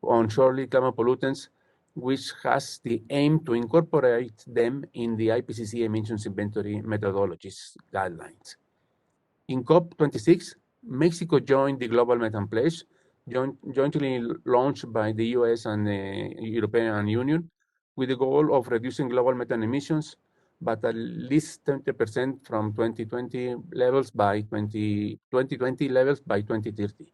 on surely climate pollutants, which has the aim to incorporate them in the IPCC emissions inventory methodologies guidelines. In COP26, Mexico joined the Global Methane Pledge, jointly launched by the US and the European Union, with the goal of reducing global methane emissions, but at least 20% from 2020 levels by 2030.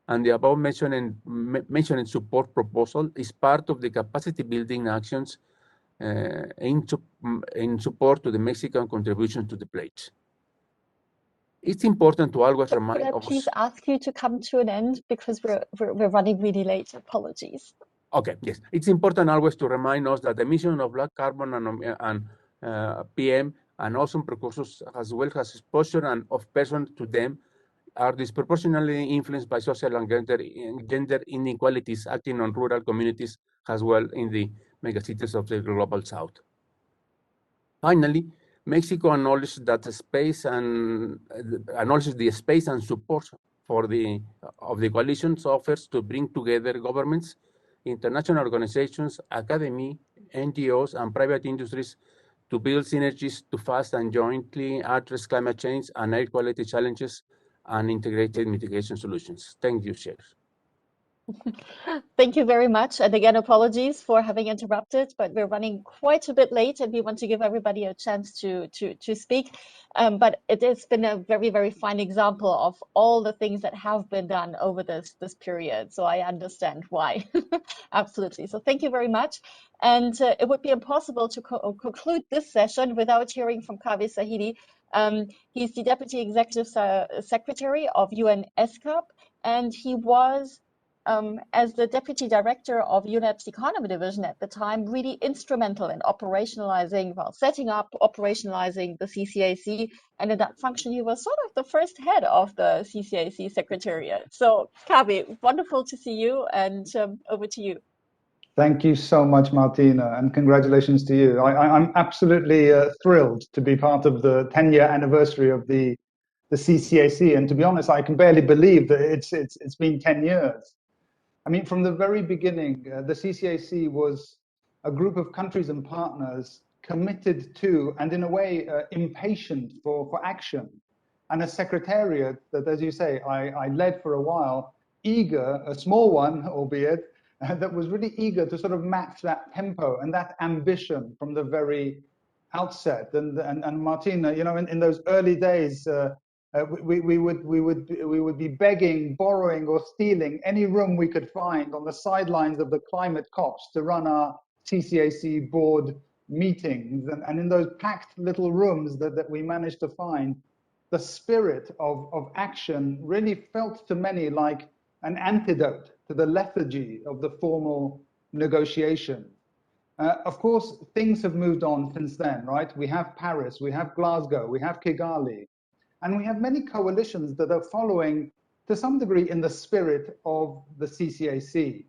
And the above mentioned support proposal is part of the capacity building actions in support to the Mexican contribution to the pledge. It's important to always remind us. Could I please ask you to come to an end because we're running really late? Apologies. Okay, yes. It's important always to remind us that the emission of black carbon and PM and ozone precursors, as well as exposure and of persons to them, are disproportionately influenced by social and gender inequalities acting on rural communities as well in the megacities of the global south. Finally, Mexico acknowledges that the space and support of the coalition offers to bring together governments, international organizations, academy, NGOs, and private industries to build synergies to fast and jointly address climate change and air quality challenges and integrated mitigation solutions. Thank you, Chair. Thank you very much. And again, apologies for having interrupted, but we're running quite a bit late and we want to give everybody a chance to speak. But it has been a very, very fine example of all the things that have been done over this period. So I understand why. Absolutely. So thank you very much. And it would be impossible to conclude this session without hearing from Kaveh Sahidi. He's the Deputy Executive Secretary of UN ESCAP, and he was as the Deputy Director of UNEP's Economy Division at the time, really instrumental in setting up, operationalizing the CCAC. And in that function, he was sort of the first head of the CCAC Secretariat. So, Kaveh, wonderful to see you, and over to you. Thank you so much, Martina, and congratulations to you. I'm absolutely thrilled to be part of the 10-year anniversary of the CCAC. And to be honest, I can barely believe that it's been 10 years. I mean, from the very beginning, the CCAC was a group of countries and partners committed to, and in a way, impatient for action. And a secretariat that, as you say, I led for a while, eager, a small one, albeit, that was really eager to sort of match that tempo and that ambition from the very outset. And Martina, you know, in those early days, we would be begging, borrowing, or stealing any room we could find on the sidelines of the climate COPs to run our CCAC board meetings. And in those packed little rooms that we managed to find, the spirit of action really felt to many like an antidote to the lethargy of the formal negotiation. Of course, things have moved on since then, right? We have Paris, we have Glasgow, we have Kigali, and we have many coalitions that are following to some degree in the spirit of the CCAC.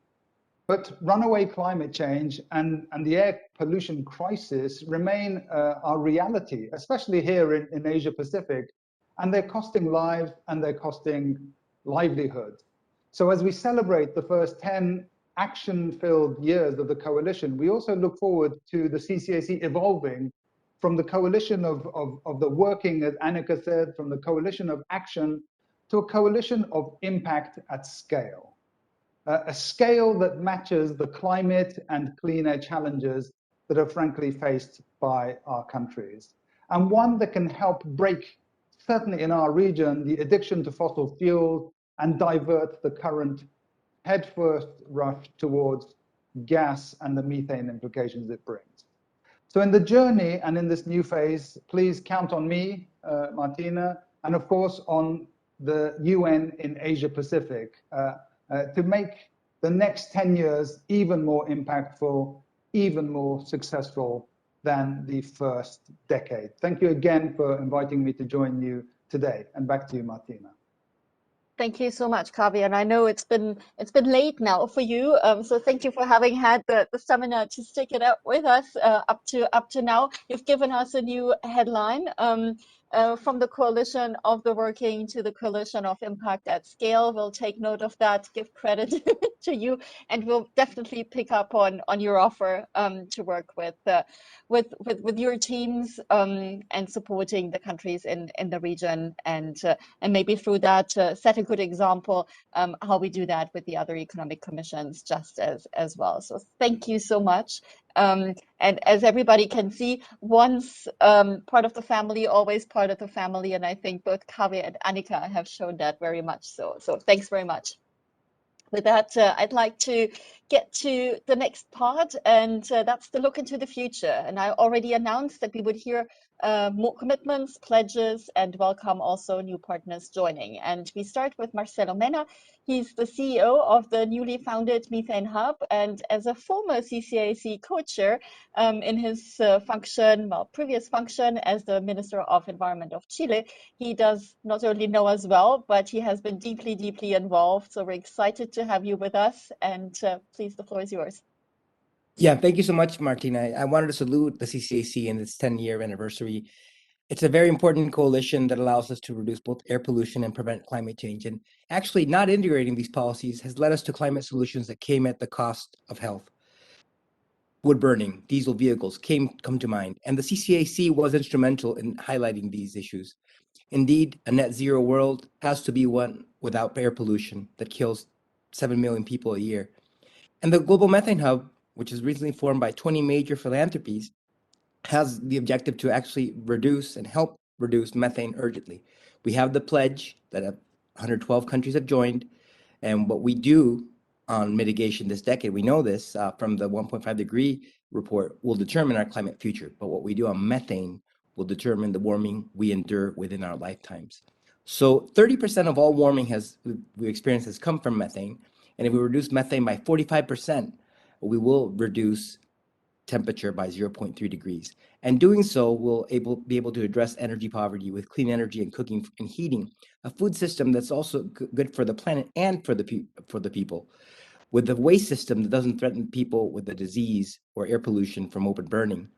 But runaway climate change and the air pollution crisis remain our reality, especially here in Asia Pacific, and they're costing lives and they're costing livelihoods. So as we celebrate the first 10 action-filled years of the coalition, we also look forward to the CCAC evolving from the coalition of the working, as Annika said, from the coalition of action to a coalition of impact at scale, a scale that matches the climate and clean air challenges that are frankly faced by our countries, and one that can help break, certainly in our region, the addiction to fossil fuels and divert the current headfirst rush towards gas and the methane implications it brings. So in the journey and in this new phase, please count on me, Martina, and of course on the UN in Asia Pacific to make the next 10 years even more impactful, even more successful than the first decade. Thank you again for inviting me to join you today. And back to you, Martina. Thank you so much, Kavi. And I know it's been late now for you. So thank you for having had the stamina to stick it out with us up to now. You've given us a new headline from the coalition of the working to the coalition of impact at scale. We'll take note of that, give credit to you, and we'll definitely pick up on your offer to work with your teams and supporting the countries in the region, and maybe through that set a good example how we do that with the other economic commissions just as well. So thank you so much. And as everybody can see, once part of the family, always part of the family. And I think both Kavi and Annika have shown that very much so. So thanks very much. With that, I'd like to get to the next part, and that's the look into the future. And I already announced that we would hear more commitments, pledges, and welcome also new partners joining. And we start with Marcelo Mena. He's the CEO of the newly founded Methane Hub, and as a former CCAC co-chair in his previous function as the Minister of Environment of Chile, he does not only know us well, but he has been deeply, deeply involved. So we're excited to have you with us, and please, the floor is yours. Yeah, thank you so much, Martina. I wanted to salute the CCAC in its 10-year anniversary. It's a very important coalition that allows us to reduce both air pollution and prevent climate change. And actually, not integrating these policies has led us to climate solutions that came at the cost of health. Wood burning, diesel vehicles come to mind, and the CCAC was instrumental in highlighting these issues. Indeed, a net zero world has to be one without air pollution that kills 7 million people a year. And the Global Methane Hub, which is recently formed by 20 major philanthropies, has the objective to actually reduce and help reduce methane urgently. We have the pledge that 112 countries have joined, and what we do on mitigation this decade, we know this from the 1.5 degree report, will determine our climate future, but what we do on methane will determine the warming we endure within our lifetimes. So 30% of all warming we experience has come from methane, and if we reduce methane by 45%, we will reduce temperature by 0.3 degrees. And doing so, we'll be able to address energy poverty with clean energy and cooking and heating, a food system that's also good for the planet and for the people. With the waste system that doesn't threaten people with the disease or air pollution from open burning,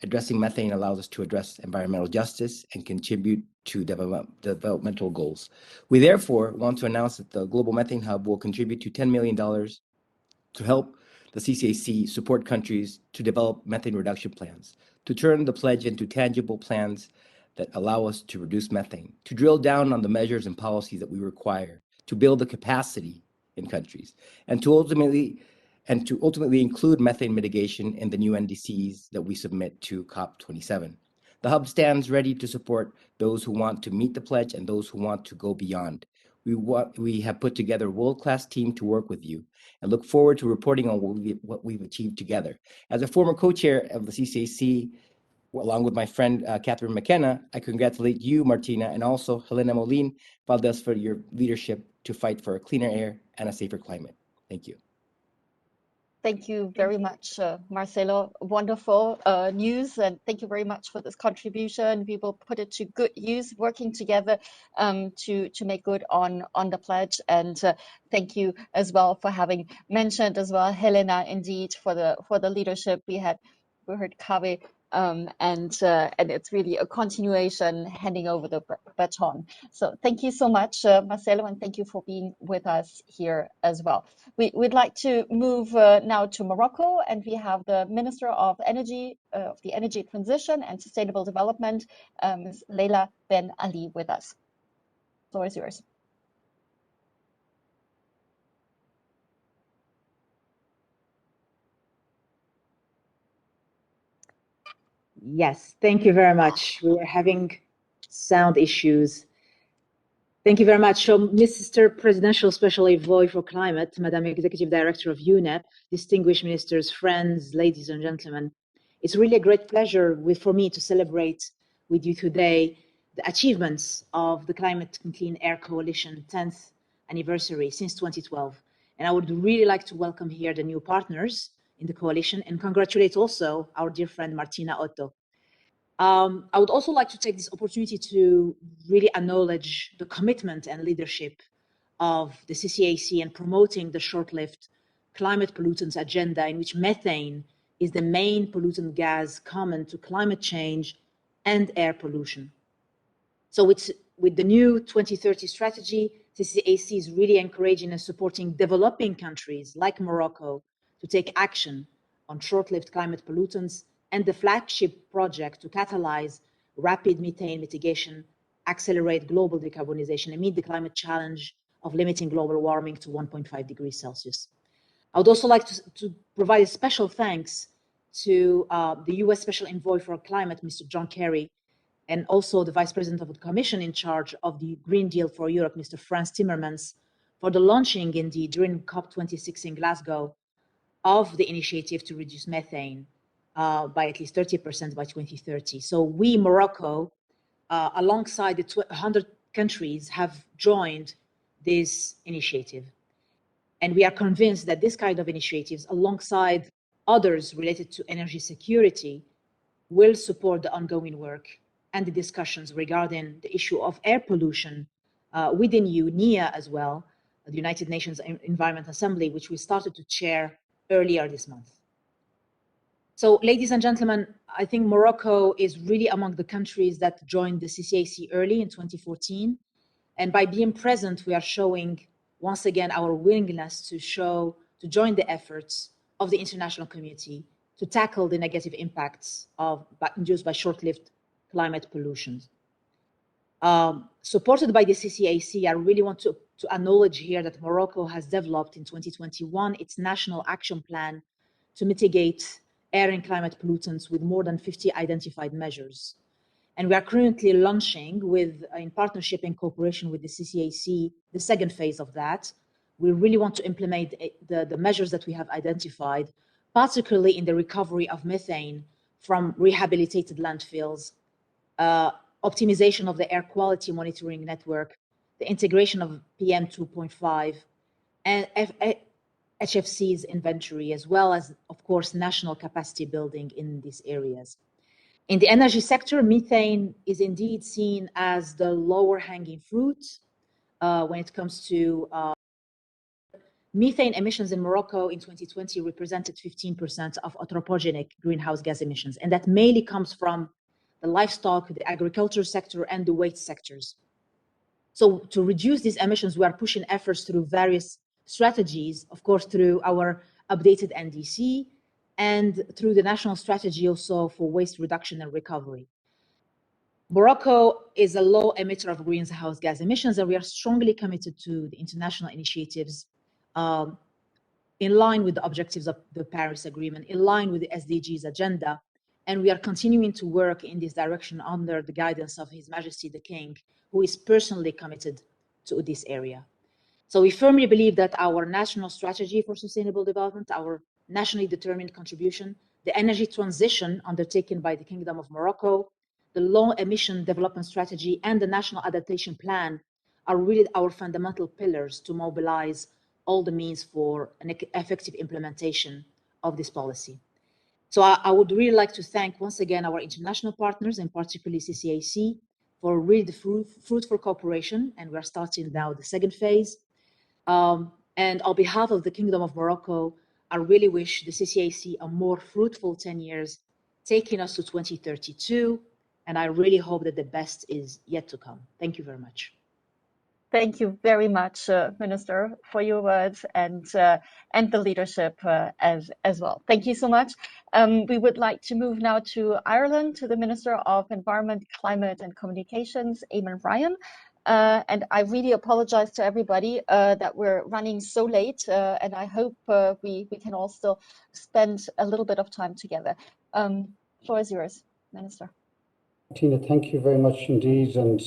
addressing methane allows us to address environmental justice and contribute to developmental goals. We therefore want to announce that the Global Methane Hub will contribute to $10 million to help the CCAC support countries to develop methane reduction plans, to turn the pledge into tangible plans that allow us to reduce methane, to drill down on the measures and policies that we require, to build the capacity in countries, and to ultimately include methane mitigation in the new NDCs that we submit to COP27. The Hub stands ready to support those who want to meet the pledge and those who want to go beyond. We have put together a world-class team to work with you and look forward to reporting on what we've achieved together. As a former co-chair of the CCAC, along with my friend Catherine McKenna, I congratulate you, Martina, and also Helena Molin Valdez for your leadership to fight for a cleaner air and a safer climate. Thank you. Thank you very much, Marcelo. Wonderful news, and thank you very much for this contribution. We will put it to good use, working together to make good on the pledge. And thank you as well for having mentioned as well, Helena, indeed, for the leadership. We heard Kavi, and it's really a continuation, handing over the baton. So thank you so much, Marcelo, and thank you for being with us here as well. We'd like to move now to Morocco, and we have the Minister of Energy, of the Energy Transition and Sustainable Development, Ms. Leila Ben Ali, with us. floor is yours. Yes, thank you very much. We were having sound issues. Thank you very much. So, Mr. Presidential Special Envoy for Climate, Madam Executive Director of UNEP, distinguished ministers, friends, ladies and gentlemen, it's really a great pleasure for me to celebrate with you today the achievements of the Climate and Clean Air Coalition 10th anniversary since 2012. And I would really like to welcome here the new partners in the coalition and congratulate also our dear friend Martina Otto. I would also like to take this opportunity to really acknowledge the commitment and leadership of the CCAC in promoting the short-lived climate pollutants agenda, in which methane is the main pollutant gas common to climate change and air pollution. So with the new 2030 strategy, CCAC is really encouraging and supporting developing countries like Morocco to take action on short-lived climate pollutants and the flagship project to catalyze rapid methane mitigation, accelerate global decarbonization, and meet the climate challenge of limiting global warming to 1.5 degrees Celsius. I would also like to provide a special thanks to the US Special Envoy for Climate, Mr. John Kerry, and also the Vice President of the Commission in charge of the Green Deal for Europe, Mr. Frans Timmermans, for the launching indeed during COP26 in Glasgow of the initiative to reduce methane by at least 30% by 2030. So we, Morocco, alongside the 100 countries, have joined this initiative. And we are convinced that this kind of initiatives, alongside others related to energy security, will support the ongoing work and the discussions regarding the issue of air pollution within UNEA as well, the United Nations Environment Assembly, which we started to chair earlier this month. So, ladies and gentlemen, I think Morocco is really among the countries that joined the CCAC early in 2014. And by being present, we are showing once again our willingness to join the efforts of the international community to tackle the negative impacts induced by short-lived climate pollution. Supported by the CCAC, I really want to acknowledge here that Morocco has developed in 2021 its national action plan to mitigate air and climate pollutants with more than 50 identified measures. And we are currently launching in partnership and cooperation with the CCAC, the second phase of that. We really want to implement the measures that we have identified, particularly in the recovery of methane from rehabilitated landfills, optimization of the air quality monitoring network, the integration of PM 2.5, and HFCs inventory, as well as, of course, national capacity building in these areas. In the energy sector, methane is indeed seen as the lower hanging fruit when it comes to methane emissions in Morocco in 2020 represented 15% of anthropogenic greenhouse gas emissions. And that mainly comes from the livestock, the agriculture sector, and the waste sectors. So to reduce these emissions, we are pushing efforts through various strategies, of course, through our updated NDC and through the national strategy also for waste reduction and recovery. Morocco is a low emitter of greenhouse gas emissions, and we are strongly committed to the international initiatives in line with the objectives of the Paris Agreement, in line with the SDGs agenda. And we are continuing to work in this direction under the guidance of His Majesty the King, who is personally committed to this area. So we firmly believe that our national strategy for sustainable development, our nationally determined contribution, the energy transition undertaken by the Kingdom of Morocco, the low emission development strategy, and the national adaptation plan are really our fundamental pillars to mobilize all the means for an effective implementation of this policy. So I would really like to thank once again our international partners, and particularly CCAC, for really the fruitful cooperation. And we're starting now the second phase. And on behalf of the Kingdom of Morocco, I really wish the CCAC a more fruitful 10 years, taking us to 2032. And I really hope that the best is yet to come. Thank you very much. Thank you very much, Minister, for your words and the leadership as well. Thank you so much. We would like to move now to Ireland, to the Minister of Environment, Climate and Communications, Eamon Ryan. And I really apologize to everybody that we're running so late, and I hope we can all still spend a little bit of time together. Floor is yours, Minister. Tina, thank you very much indeed. And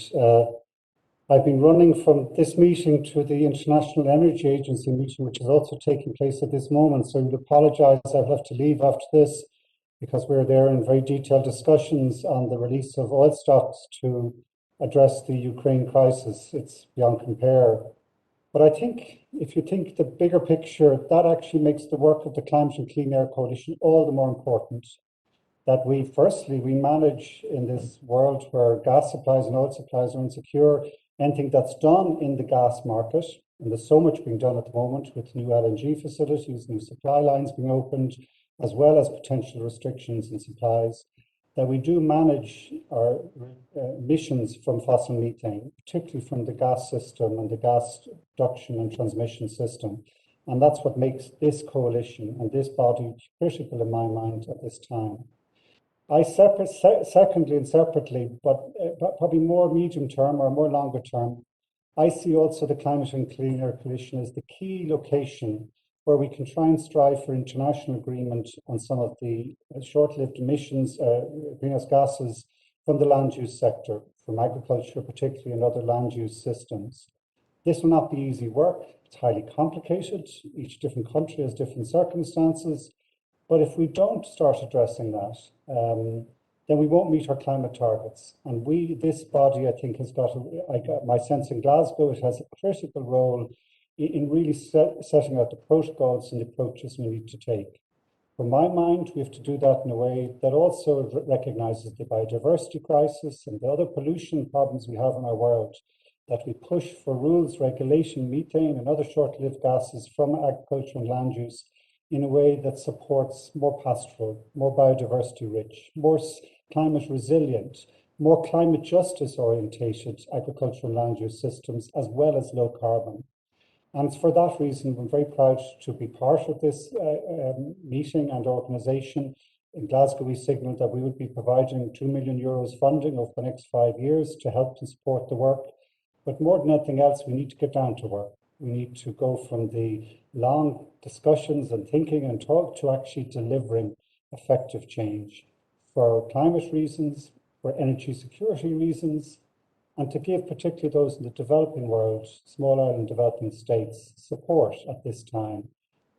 I've been running from this meeting to the International Energy Agency meeting, which is also taking place at this moment. So I would apologize, I'll have to leave after this because we're there in very detailed discussions on the release of oil stocks to address the Ukraine crisis. It's beyond compare. But I think if you think the bigger picture, that actually makes the work of the Climate and Clean Air Coalition all the more important. That we manage in this world where gas supplies and oil supplies are insecure, anything that's done in the gas market, and there's so much being done at the moment with new LNG facilities, new supply lines being opened, as well as potential restrictions in supplies, that we do manage our emissions from fossil methane, particularly from the gas system and the gas production and transmission system. And that's what makes this coalition and this body critical in my mind at this time. Secondly and separately, but probably more medium term or more longer term, I see also the Climate and Clean Air Coalition as the key location where we can try and strive for international agreement on some of the short-lived emissions, greenhouse gases from the land use sector, from agriculture particularly, and other land use systems. This will not be easy work. It's highly complicated. Each different country has different circumstances. But if we don't start addressing that, then we won't meet our climate targets. And this body, I think, has got, I got my sense in Glasgow, it has a critical role in really setting out the protocols and the approaches we need to take. From my mind, we have to do that in a way that also recognizes the biodiversity crisis and the other pollution problems we have in our world, that we push for rules, regulation, methane and other short-lived gases from agriculture and land use in a way that supports more pastoral, more biodiversity rich, more climate resilient, more climate justice orientated agricultural and land use systems, as well as low carbon. And for that reason, I'm very proud to be part of this meeting and organisation. In Glasgow, we signalled that we would be providing €2 million funding over the next 5 years to help and support the work. But more than anything else, we need to get down to work. We need to go from the long discussions and thinking and talk to actually delivering effective change for climate reasons, for energy security reasons, and to give particularly those in the developing world, small island developing states, support at this time,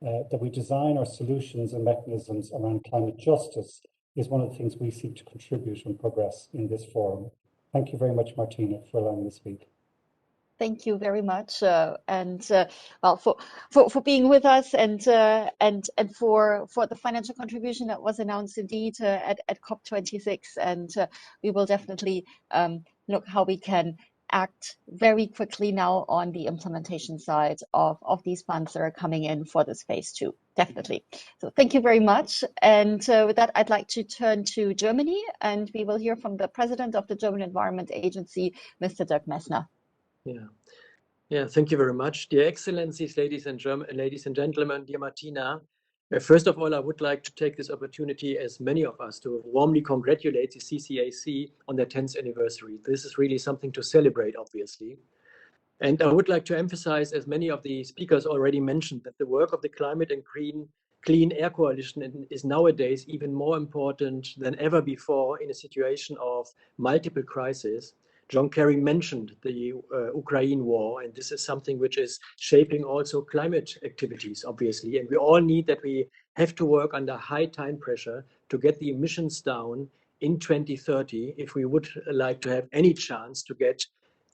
that we design our solutions and mechanisms around climate justice is one of the things we seek to contribute and progress in this forum. Thank you very much, Martina, for allowing me to speak. Thank you very much, well, for being with us and for the financial contribution that was announced indeed at COP26, and we will definitely look how we can act very quickly now on the implementation side of these funds that are coming in for this phase 2, definitely. So thank you very much. And with that, I'd like to turn to Germany, and we will hear from the President of the German Environment Agency, Mr. Dirk Messner. Yeah, thank you very much. Dear Excellencies, ladies and gentlemen, dear Martina, first of all, I would like to take this opportunity, as many of us, to warmly congratulate the CCAC on their 10th anniversary. This is really something to celebrate, obviously. And I would like to emphasize, as many of the speakers already mentioned, that the work of the Climate and Clean Air Coalition is nowadays even more important than ever before in a situation of multiple crises. John Kerry mentioned the Ukraine war, and this is something which is shaping also climate activities, obviously. And we all need that we have to work under high time pressure to get the emissions down in 2030 if we would like to have any chance to get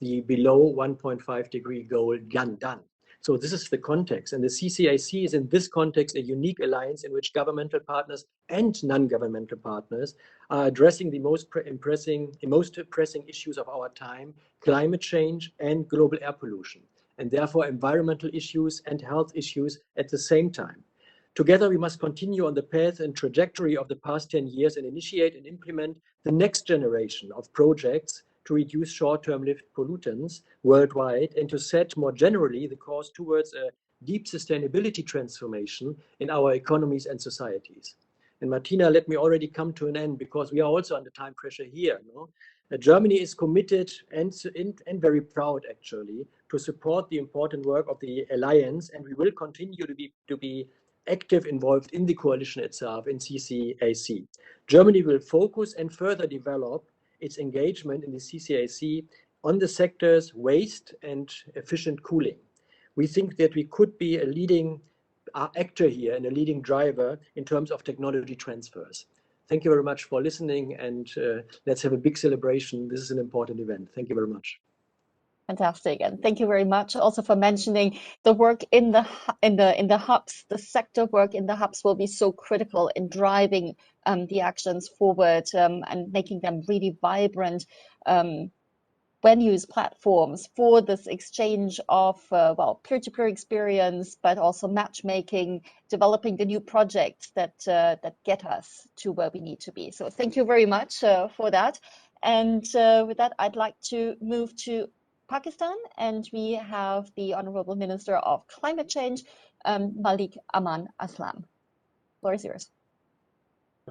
the below 1.5 degree goal done. So this is the context, and the CCAC is in this context a unique alliance in which governmental partners and non-governmental partners are addressing the most pressing issues of our time, climate change and global air pollution, and therefore environmental issues and health issues at the same time. Together, we must continue on the path and trajectory of the past 10 years and initiate and implement the next generation of projects to reduce short-term lived pollutants worldwide and to set more generally the course towards a deep sustainability transformation in our economies and societies. And Martina, let me already come to an end because we are also under time pressure here. No? Germany is committed and very proud, actually, to support the important work of the alliance, and we will continue to be active involved in the coalition itself in CCAC. Germany will focus and further develop its engagement in the CCAC on the sectors waste and efficient cooling. We think that we could be a leading actor here and a leading driver in terms of technology transfers. Thank you very much for listening, and let's have a big celebration. This is an important event. Thank you very much. Fantastic, and thank you very much also for mentioning the work in the hubs. The sector work in the hubs will be so critical in driving the actions forward and making them really vibrant venues, platforms for this exchange of peer-to-peer experience, but also matchmaking, developing the new projects that get us to where we need to be. So thank you very much for that. And with that, I'd like to move to Pakistan, and we have the Honorable Minister of Climate Change, Malik Aman Aslam. The floor is yours.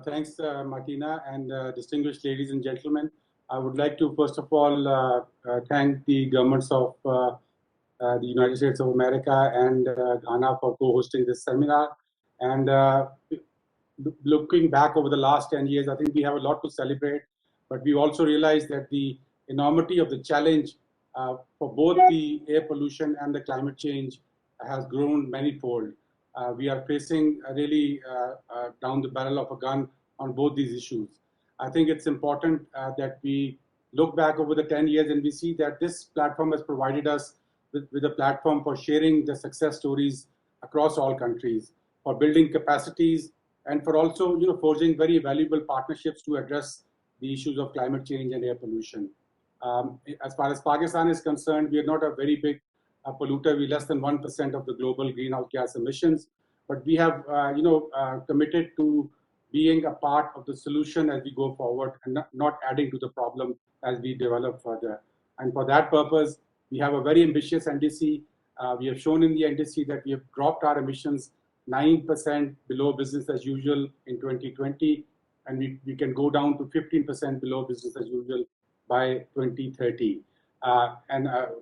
Thanks, Martina, and distinguished ladies and gentlemen. I would like to first of all thank the governments of the United States of America and Ghana for co-hosting this seminar. And looking back over the last 10 years, I think we have a lot to celebrate, but we also realize that the enormity of the challenge for both the air pollution and the climate change has grown manifold. We are facing really down the barrel of a gun on both these issues. I think it's important that we look back over the 10 years and we see that this platform has provided us with a platform for sharing the success stories across all countries, for building capacities, and for also forging very valuable partnerships to address the issues of climate change and air pollution. As far as Pakistan is concerned, we are not a very big polluter. We're less than 1% of the global greenhouse gas emissions, but we have committed to being a part of the solution as we go forward and not adding to the problem as we develop further. And for that purpose, we have a very ambitious NDC. We have shown in the NDC that we have dropped our emissions 9% below business as usual in 2020, and we can go down to 15% below business as usual by 2030.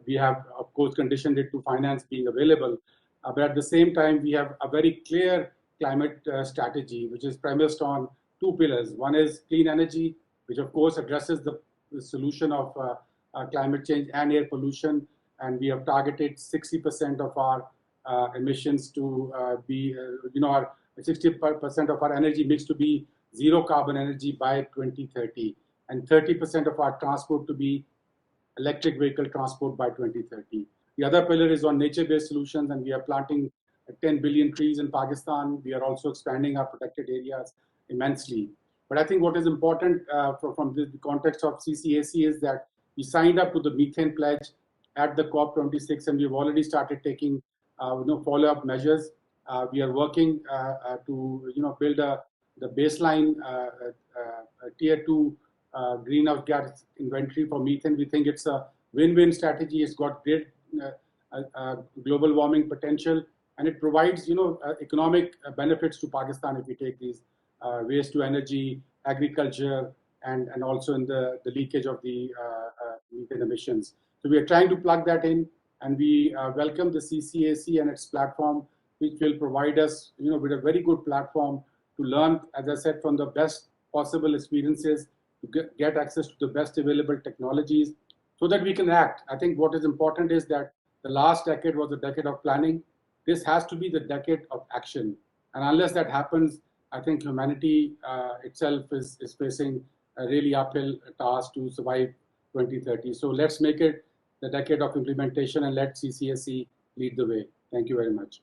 We have, of course, conditioned it to finance being available. But at the same time, we have a very clear climate strategy, which is premised on two pillars. One is clean energy, which of course addresses the solution of climate change and air pollution. And we have targeted 60% of our emissions to be, 60% of our energy mix to be zero carbon energy by 2030. And 30% of our transport to be electric vehicle transport by 2030. The other pillar is on nature-based solutions, and we are planting 10 billion trees in Pakistan. We are also expanding our protected areas immensely. But I think what is important from the context of CCAC is that we signed up to the Methane Pledge at the COP26, and we've already started taking follow-up measures. We are working to build the baseline tier 2 greenhouse gas inventory for methane. We think it's a win-win strategy. It's got great global warming potential, and it provides economic benefits to Pakistan if we take these waste to energy, agriculture, and also in the leakage of the methane emissions. So we are trying to plug that in, and we welcome the CCAC and its platform, which will provide us with a very good platform to learn, as I said, from the best possible experiences, to get access to the best available technologies so that we can act. I think what is important is that the last decade was a decade of planning. This has to be the decade of action. And unless that happens, I think humanity itself is facing a really uphill task to survive 2030. So let's make it the decade of implementation and let CCAC lead the way. Thank you very much.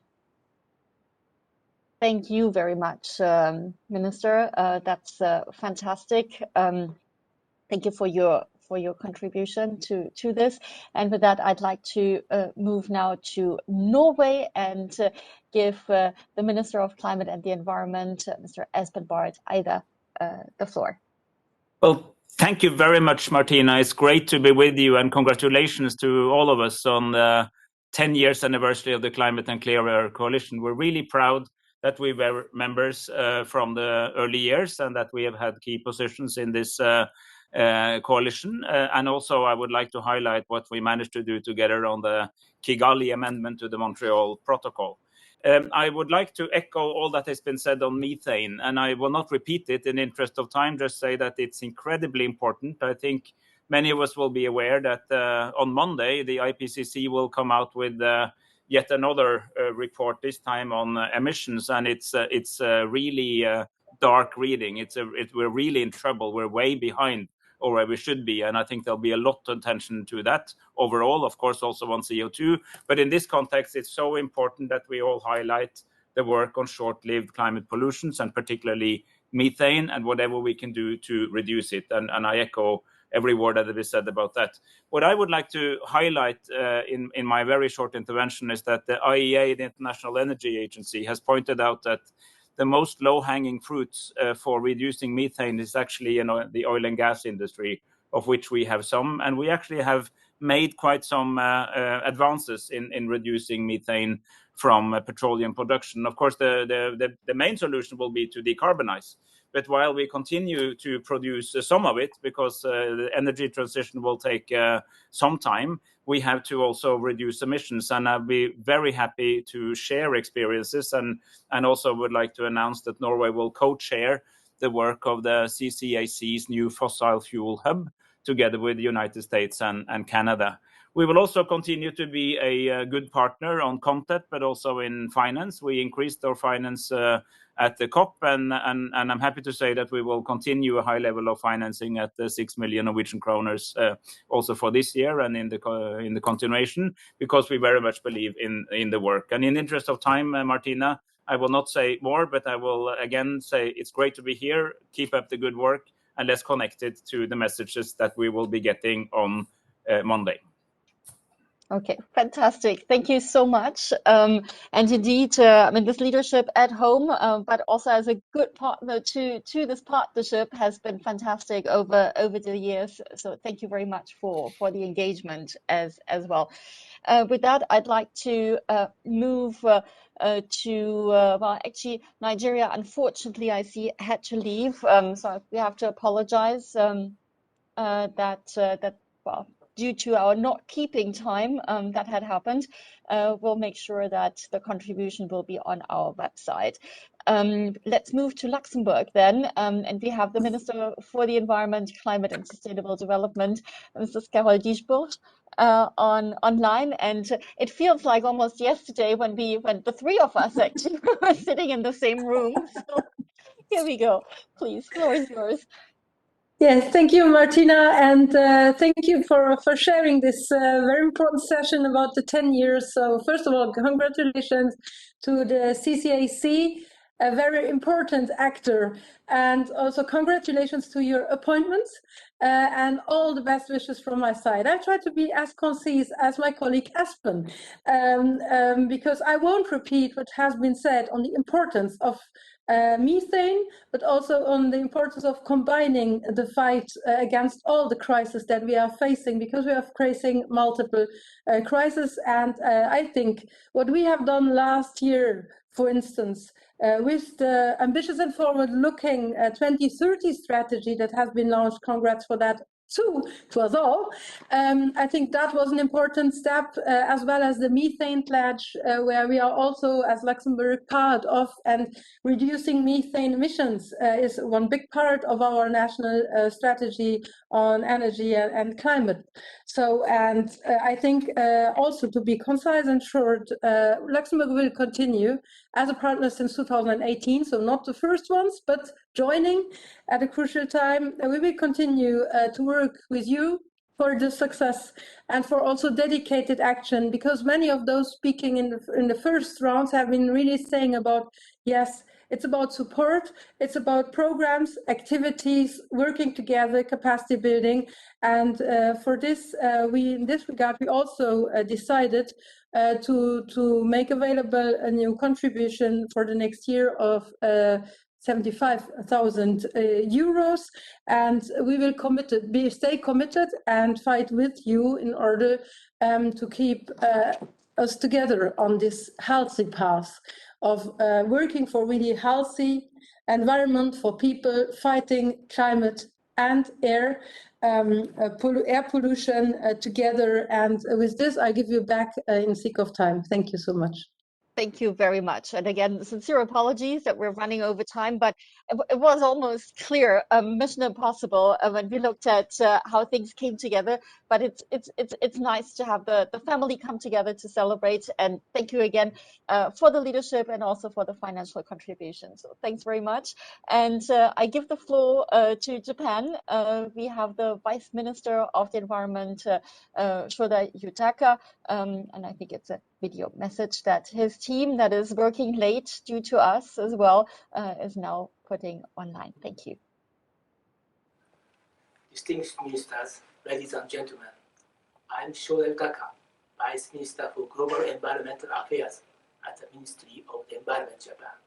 Thank you very much, Minister. That's fantastic. Thank you for your contribution to this. And with that, I'd like to move now to Norway and give the Minister of Climate and the Environment, Mr. Espen Barth Eide, the floor. Well, thank you very much, Martina. It's great to be with you, and congratulations to all of us on the 10 years anniversary of the Climate and Clear Air Coalition. We're really proud that we were members from the early years and that we have had key positions in this coalition. And also I would like to highlight what we managed to do together on the Kigali amendment to the Montreal Protocol. I would like to echo all that has been said on methane, and I will not repeat it in the interest of time, just say that it's incredibly important. I think many of us will be aware that on Monday, the IPCC will come out with yet another report, this time on emissions, and it's really dark reading. We're really in trouble. We're way behind or where we should be. And I think there'll be a lot of attention to that overall, of course, also on CO2. But in this context, it's so important that we all highlight the work on short-lived climate pollutions and particularly methane and whatever we can do to reduce it. And I echo every word that is said about that. What I would like to highlight in my very short intervention is that the IEA, the International Energy Agency, has pointed out that the most low-hanging fruits for reducing methane is actually the oil and gas industry, of which we have some. And we actually have made quite some advances in reducing methane from petroleum production. Of course, the main solution will be to decarbonize. But while we continue to produce some of it, because the energy transition will take some time, we have to also reduce emissions. And I'll be very happy to share experiences and also would like to announce that Norway will co-chair the work of the CCAC's new fossil fuel hub together with the United States and Canada. We will also continue to be a good partner on content, but also in finance. We increased our finance at the COP, and I'm happy to say that we will continue a high level of financing at 6 million Norwegian kroners also for this year and in the continuation, because we very much believe in the work. And in the interest of time, Martina, I will not say more, but I will again say it's great to be here. Keep up the good work, and let's connect it to the messages that we will be getting on Monday. Okay, fantastic. Thank you so much. And indeed, I mean, this leadership at home, but also as a good partner to this partnership has been fantastic over the years. So thank you very much for the engagement as well. With that, I'd like to move to, well, actually, Nigeria, unfortunately, I see had to leave. So we have to apologize that, well, due to our not keeping time that had happened, we'll make sure that the contribution will be on our website. Let's move to Luxembourg then, and we have the Minister for the Environment, Climate and Sustainable Development, Mrs. Carole Dieschbourg, online, and it feels like almost yesterday when the three of us actually were sitting in the same room. So here we go. Please, floor is yours. Yes, thank you, Martina, and thank you for sharing this very important session about the 10 years. So first of all, congratulations to the CCAC, a very important actor, and also congratulations to your appointments and all the best wishes from my side. I try to be as concise as my colleague Aspen, because I won't repeat what has been said on the importance of methane, but also on the importance of combining the fight against all the crises that we are facing, because we are facing multiple crises. And I think what we have done last year, for instance, with the ambitious and forward-looking 2030 strategy that has been launched, congrats for that to us all. I think that was an important step, as well as the methane pledge, where we are also, as Luxembourg, part of, and reducing methane emissions is one big part of our national strategy on energy and climate. So, and I think also to be concise and short, Luxembourg will continue as a partner since 2018, so not the first ones, but joining at a crucial time. We will continue to work with you for the success and for also dedicated action, because many of those speaking in the first rounds have been really saying about, yes, it's about support, it's about programs, activities, working together, capacity building. And for this, in this regard, we also decided to make available a new contribution for the next year of 75,000 euros, and we will stay committed and fight with you in order to keep us together on this healthy path of working for really healthy environment for people, fighting climate and air pollution together. And with this, I give you back in sake of time. Thank you so much. Thank you very much. And again, sincere apologies that we're running over time, but it was almost clear, mission impossible when we looked at how things came together. But it's nice to have the family come together to celebrate. And thank you again for the leadership and also for the financial contribution. So thanks very much. And I give the floor to Japan. We have the Vice Minister of the Environment, Shoda Yutaka, and I think it's a video message that his team that is working late due to us as well is now putting online. Thank you. Distinguished ministers, ladies and gentlemen, I'm Shoda Yutaka, Vice Minister for Global Environmental Affairs at the Ministry of the Environment, Japan.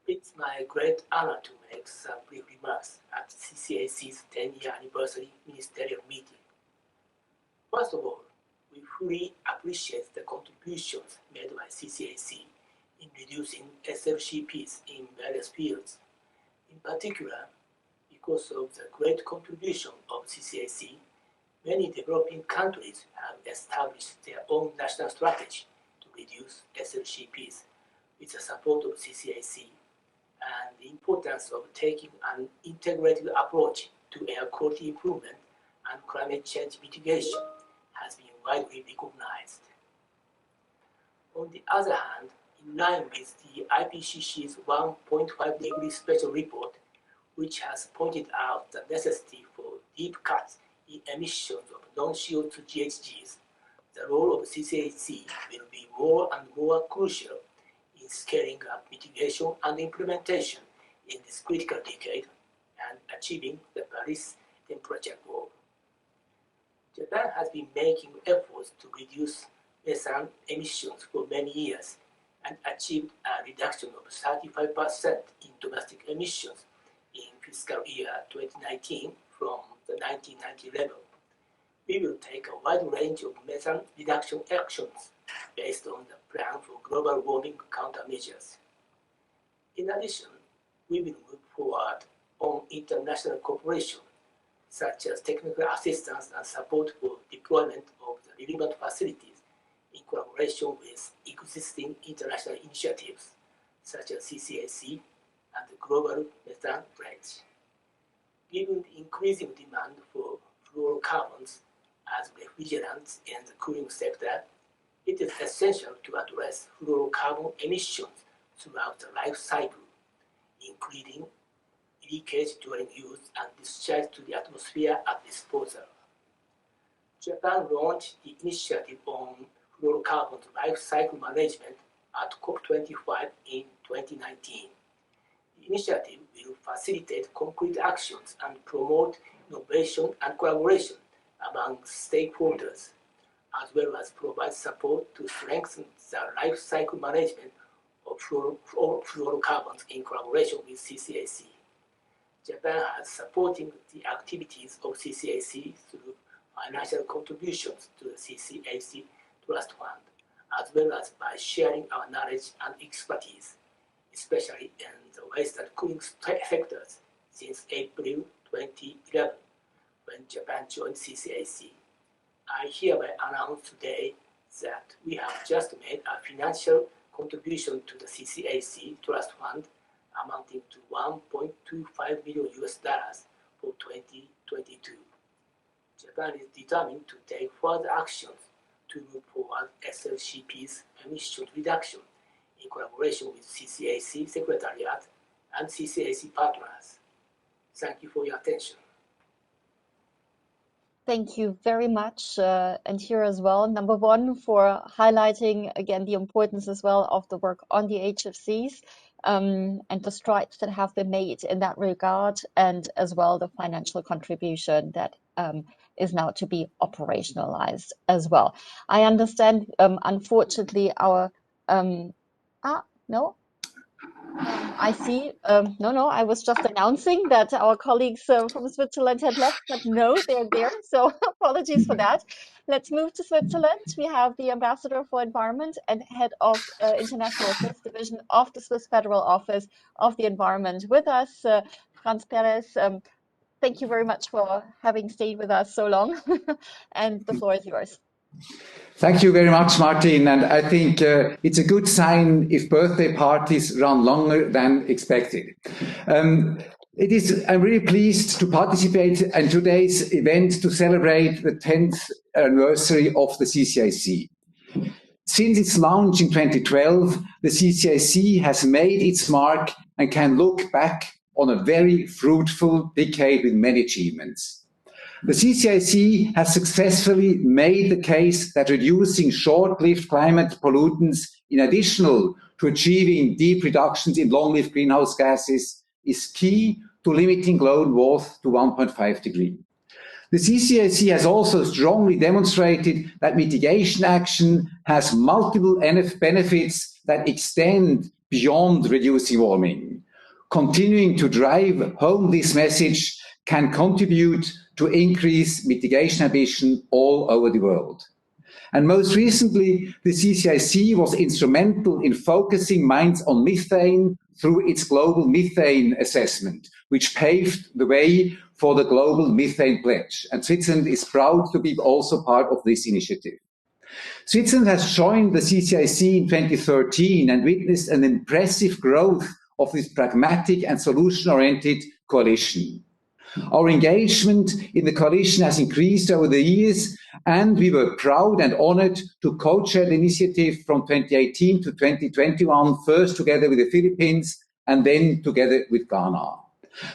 It's my great honor to make some brief remarks at CCAC's 10-year anniversary ministerial meeting. First of all, we fully appreciate the contributions made by CCAC in reducing SLCPs in various fields. In particular, because of the great contribution of CCAC, many developing countries have established their own national strategy to reduce SLCPs with the support of CCAC, and the importance of taking an integrated approach to air quality improvement and climate change mitigation has been widely recognized. On the other hand, in line with the IPCC's 1.5 degree special report, which has pointed out the necessity for deep cuts in emissions of non-CO2 GHGs, the role of CCAC will be more and more crucial in scaling up mitigation and implementation in this critical decade and achieving the Paris temperature goal. Japan has been making efforts to reduce methane emissions for many years and achieved a reduction of 35% in domestic emissions in fiscal year 2019 from the 1990 level. We will take a wide range of methane reduction actions based on the plan for global warming countermeasures. In addition, we will move forward on international cooperation, such as technical assistance and support for deployment of the relevant facilities in collaboration with existing international initiatives, such as CCAC and the Global Methane Pledge. Given the increasing demand for fluorocarbons as refrigerants in the cooling sector, it is essential to address fluorocarbon emissions throughout the life cycle, including leakage during use and discharge to the atmosphere at disposal. Japan launched the initiative on fluorocarbon life cycle management at COP25 in 2019. The initiative will facilitate concrete actions and promote innovation and collaboration among stakeholders, as well as provide support to strengthen the life cycle management of fluorocarbons in collaboration with CCAC. Japan has supported the activities of CCAC through financial contributions to the CCAC Trust Fund, as well as by sharing our knowledge and expertise, especially in the waste and cooling sectors since April 2011, when Japan joined CCAC. I hereby announce today that we have just made a financial contribution to the CCAC Trust Fund amounting to $1.25 million for 2022. Japan is determined to take further actions to move forward SLCP's emission reduction in collaboration with CCAC Secretariat and CCAC partners. Thank you for your attention. Thank you very much. And here as well, number one, for highlighting again the importance as well of the work on the HFCs and the strides that have been made in that regard, and as well the financial contribution that is now to be operationalized as well. I understand, unfortunately, our I see. No, I was just announcing that our colleagues from Switzerland had left, but no, they're there. So apologies for that. Let's move to Switzerland. We have the Ambassador for Environment and Head of International Affairs Division of the Swiss Federal Office of the Environment with us, Franz Perez. thank you very much for having stayed with us so long. And the floor is yours. Thank you very much, Martin. And I think it's a good sign if birthday parties run longer than expected. I'm really pleased to participate in today's event to celebrate the 10th anniversary of the CCAC. Since its launch in 2012, the CCAC has made its mark and can look back on a very fruitful decade with many achievements. The CCAC has successfully made the case that reducing short-lived climate pollutants, in addition to achieving deep reductions in long-lived greenhouse gases, is key to limiting global warming to 1.5 degrees. The CCAC has also strongly demonstrated that mitigation action has multiple benefits that extend beyond reducing warming. Continuing to drive home this message can contribute to increase mitigation ambition all over the world. And most recently, the CCAC was instrumental in focusing minds on methane through its Global Methane Assessment, which paved the way for the Global Methane Pledge. And Switzerland is proud to be also part of this initiative. Switzerland has joined the CCAC in 2013 and witnessed an impressive growth of this pragmatic and solution-oriented coalition. Our engagement in the coalition has increased over the years, and we were proud and honored to co-chair the initiative from 2018 to 2021, first together with the Philippines and then together with Ghana.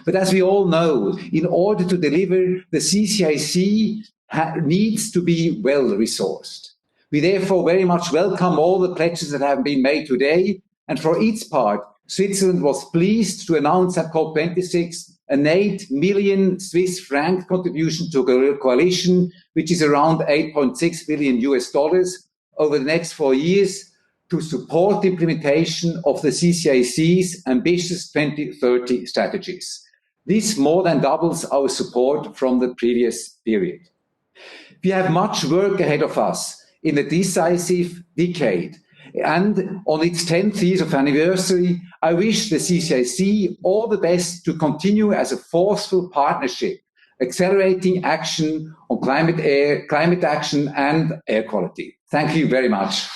But as we all know, in order to deliver, the CCAC needs to be well-resourced. We therefore very much welcome all the pledges that have been made today, and for its part, Switzerland was pleased to announce at COP26 an 8 million Swiss franc contribution to the coalition, which is around $8.6 billion over the next 4 years, to support the implementation of the CCAC's ambitious 2030 strategies. This more than doubles our support from the previous period. We have much work ahead of us in the decisive decade, and on its 10th year of anniversary, I wish the CCAC all the best to continue as a forceful partnership, accelerating action on climate action and air quality. Thank you very much.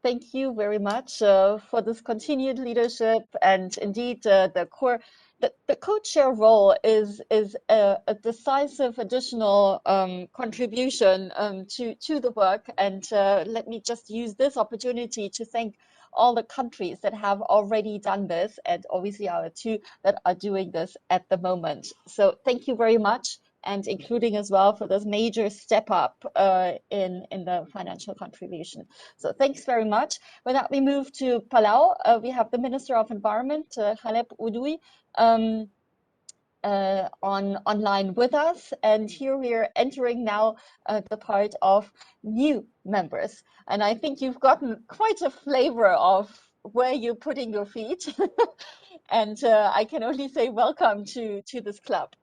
Thank you very much for this continued leadership, and indeed the co-chair role is a decisive additional contribution to the work. And let me just use this opportunity to thank all the countries that have already done this, and obviously our two that are doing this at the moment. So thank you very much, and including as well for this major step up in the financial contribution. So thanks very much. With that, we move to Palau. We have the Minister of Environment, Khaleb Oudoui, online with us, and here we are entering now the part of new members, and I think you've gotten quite a flavor of where you're putting your feet. And I can only say welcome to this club.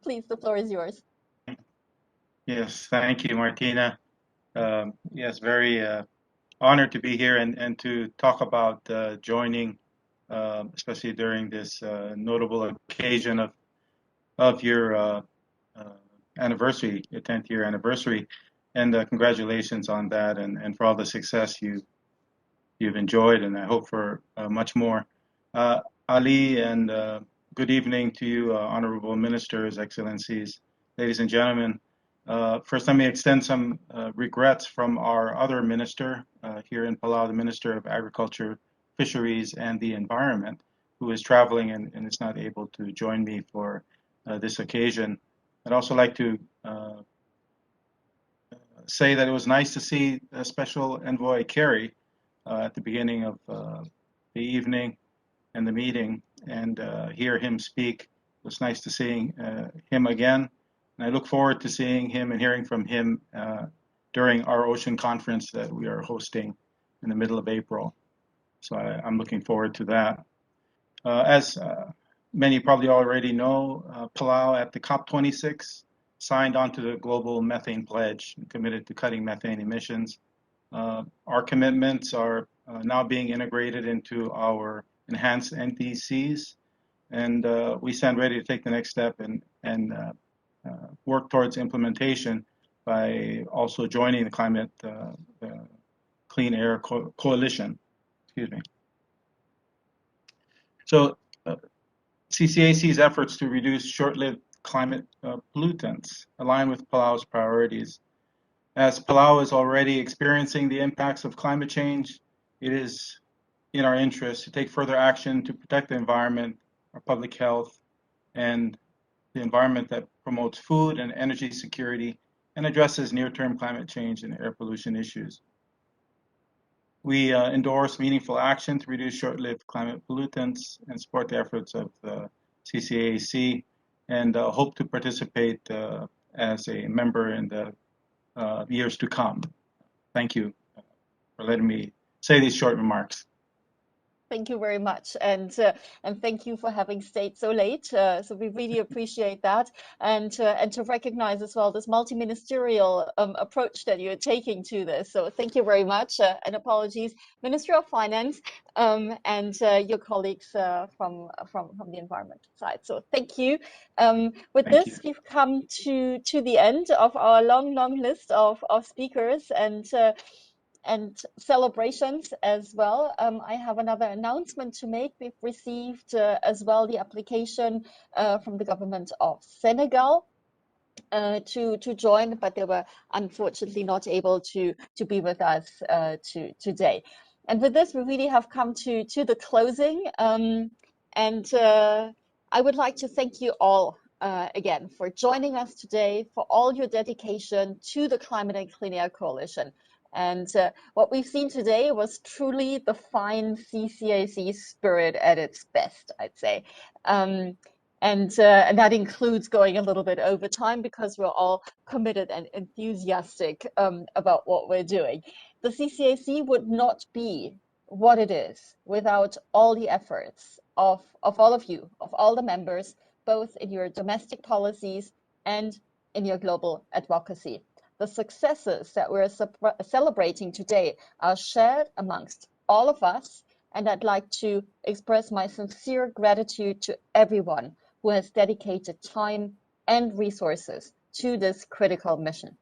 Please, the floor is yours. Yes, thank you, Martina. Yes, very honored to be here and to talk about joining, especially during this notable occasion of your anniversary, your 10th year anniversary, and congratulations on that, and for all the success you've enjoyed, and I hope for much more. Ali, and good evening to you, honorable ministers, excellencies, ladies and gentlemen. First, let me extend some regrets from our other minister here in Palau, the Minister of Agriculture, Fisheries, and the Environment, who is traveling and is not able to join me for this occasion. I'd also like to say that it was nice to see Special Envoy Kerry at the beginning of the evening and the meeting, and hear him speak. It was nice to seeing him again, and I look forward to seeing him and hearing from him during our ocean conference that we are hosting in the middle of April. So I'm looking forward to that. As many probably already know, Palau at the COP26 signed onto the Global Methane Pledge and committed to cutting methane emissions. Our commitments are now being integrated into our enhanced NDCs, and we stand ready to take the next step and work towards implementation by also joining the Climate Clean Air Coalition. Excuse me. So CCAC's efforts to reduce short-lived climate pollutants align with Palau's priorities. As Palau is already experiencing the impacts of climate change, it is in our interest to take further action to protect the environment, our public health, and the environment that promotes food and energy security and addresses near-term climate change and air pollution issues. We endorse meaningful action to reduce short-lived climate pollutants and support the efforts of the CCAC, and hope to participate as a member in the years to come. Thank you for letting me say these short remarks. Thank you very much, and thank you for having stayed so late. So we really appreciate that, and to recognize as well this multi-ministerial approach that you're taking to this. So thank you very much, and apologies, Ministry of Finance, and your colleagues from the environment side. So thank you. With this, we've come to the end of our long list of speakers and celebrations as well. I have another announcement to make. We've received as well the application from the government of Senegal to join, but they were unfortunately not able to be with us today. And with this, we really have come to the closing. And I would like to thank you all again for joining us today, for all your dedication to the Climate and Clean Air Coalition. And what we've seen today was truly the fine CCAC spirit at its best, I'd say. And that includes going a little bit over time because we're all committed and enthusiastic about what we're doing. The CCAC would not be what it is without all the efforts of all of you, of all the members, both in your domestic policies and in your global advocacy. The successes that we're celebrating today are shared amongst all of us, and I'd like to express my sincere gratitude to everyone who has dedicated time and resources to this critical mission.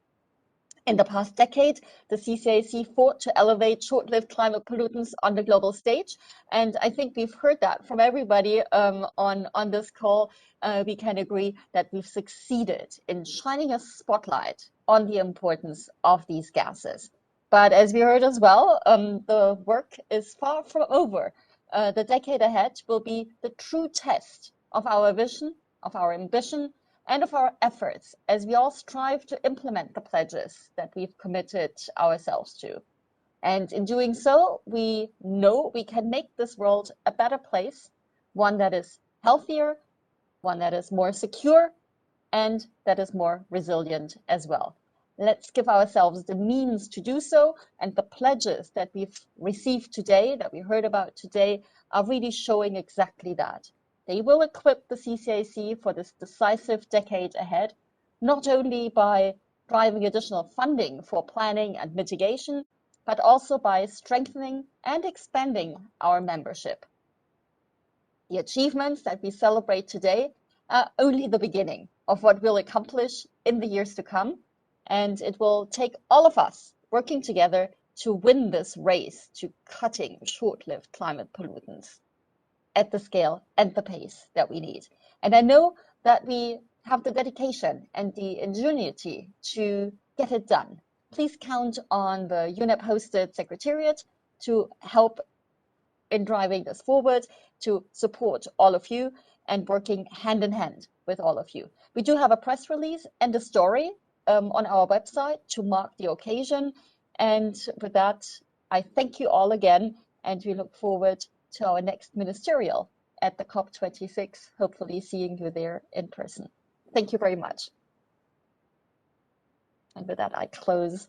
In the past decade, the CCAC fought to elevate short-lived climate pollutants on the global stage, and I think we've heard that from everybody on this call. We can agree that we've succeeded in shining a spotlight on the importance of these gases. But as we heard as well, the work is far from over. The decade ahead will be the true test of our vision, of our ambition, and of our efforts as we all strive to implement the pledges that we've committed ourselves to. And in doing so, we know we can make this world a better place, one that is healthier, one that is more secure, and that is more resilient as well. Let's give ourselves the means to do so, and the pledges that we've received today, that we heard about today, are really showing exactly that. They will equip the CCAC for this decisive decade ahead, not only by driving additional funding for planning and mitigation, but also by strengthening and expanding our membership. The achievements that we celebrate today are only the beginning of what we'll accomplish in the years to come, and it will take all of us working together to win this race to cutting short-lived climate pollutants at the scale and the pace that we need. And I know that we have the dedication and the ingenuity to get it done. Please count on the UNEP-hosted Secretariat to help in driving this forward, to support all of you and working hand in hand with all of you. We do have a press release and a story on our website to mark the occasion. And with that, I thank you all again, and we look forward to our next ministerial at the COP26, hopefully seeing you there in person. Thank you very much. And with that, I close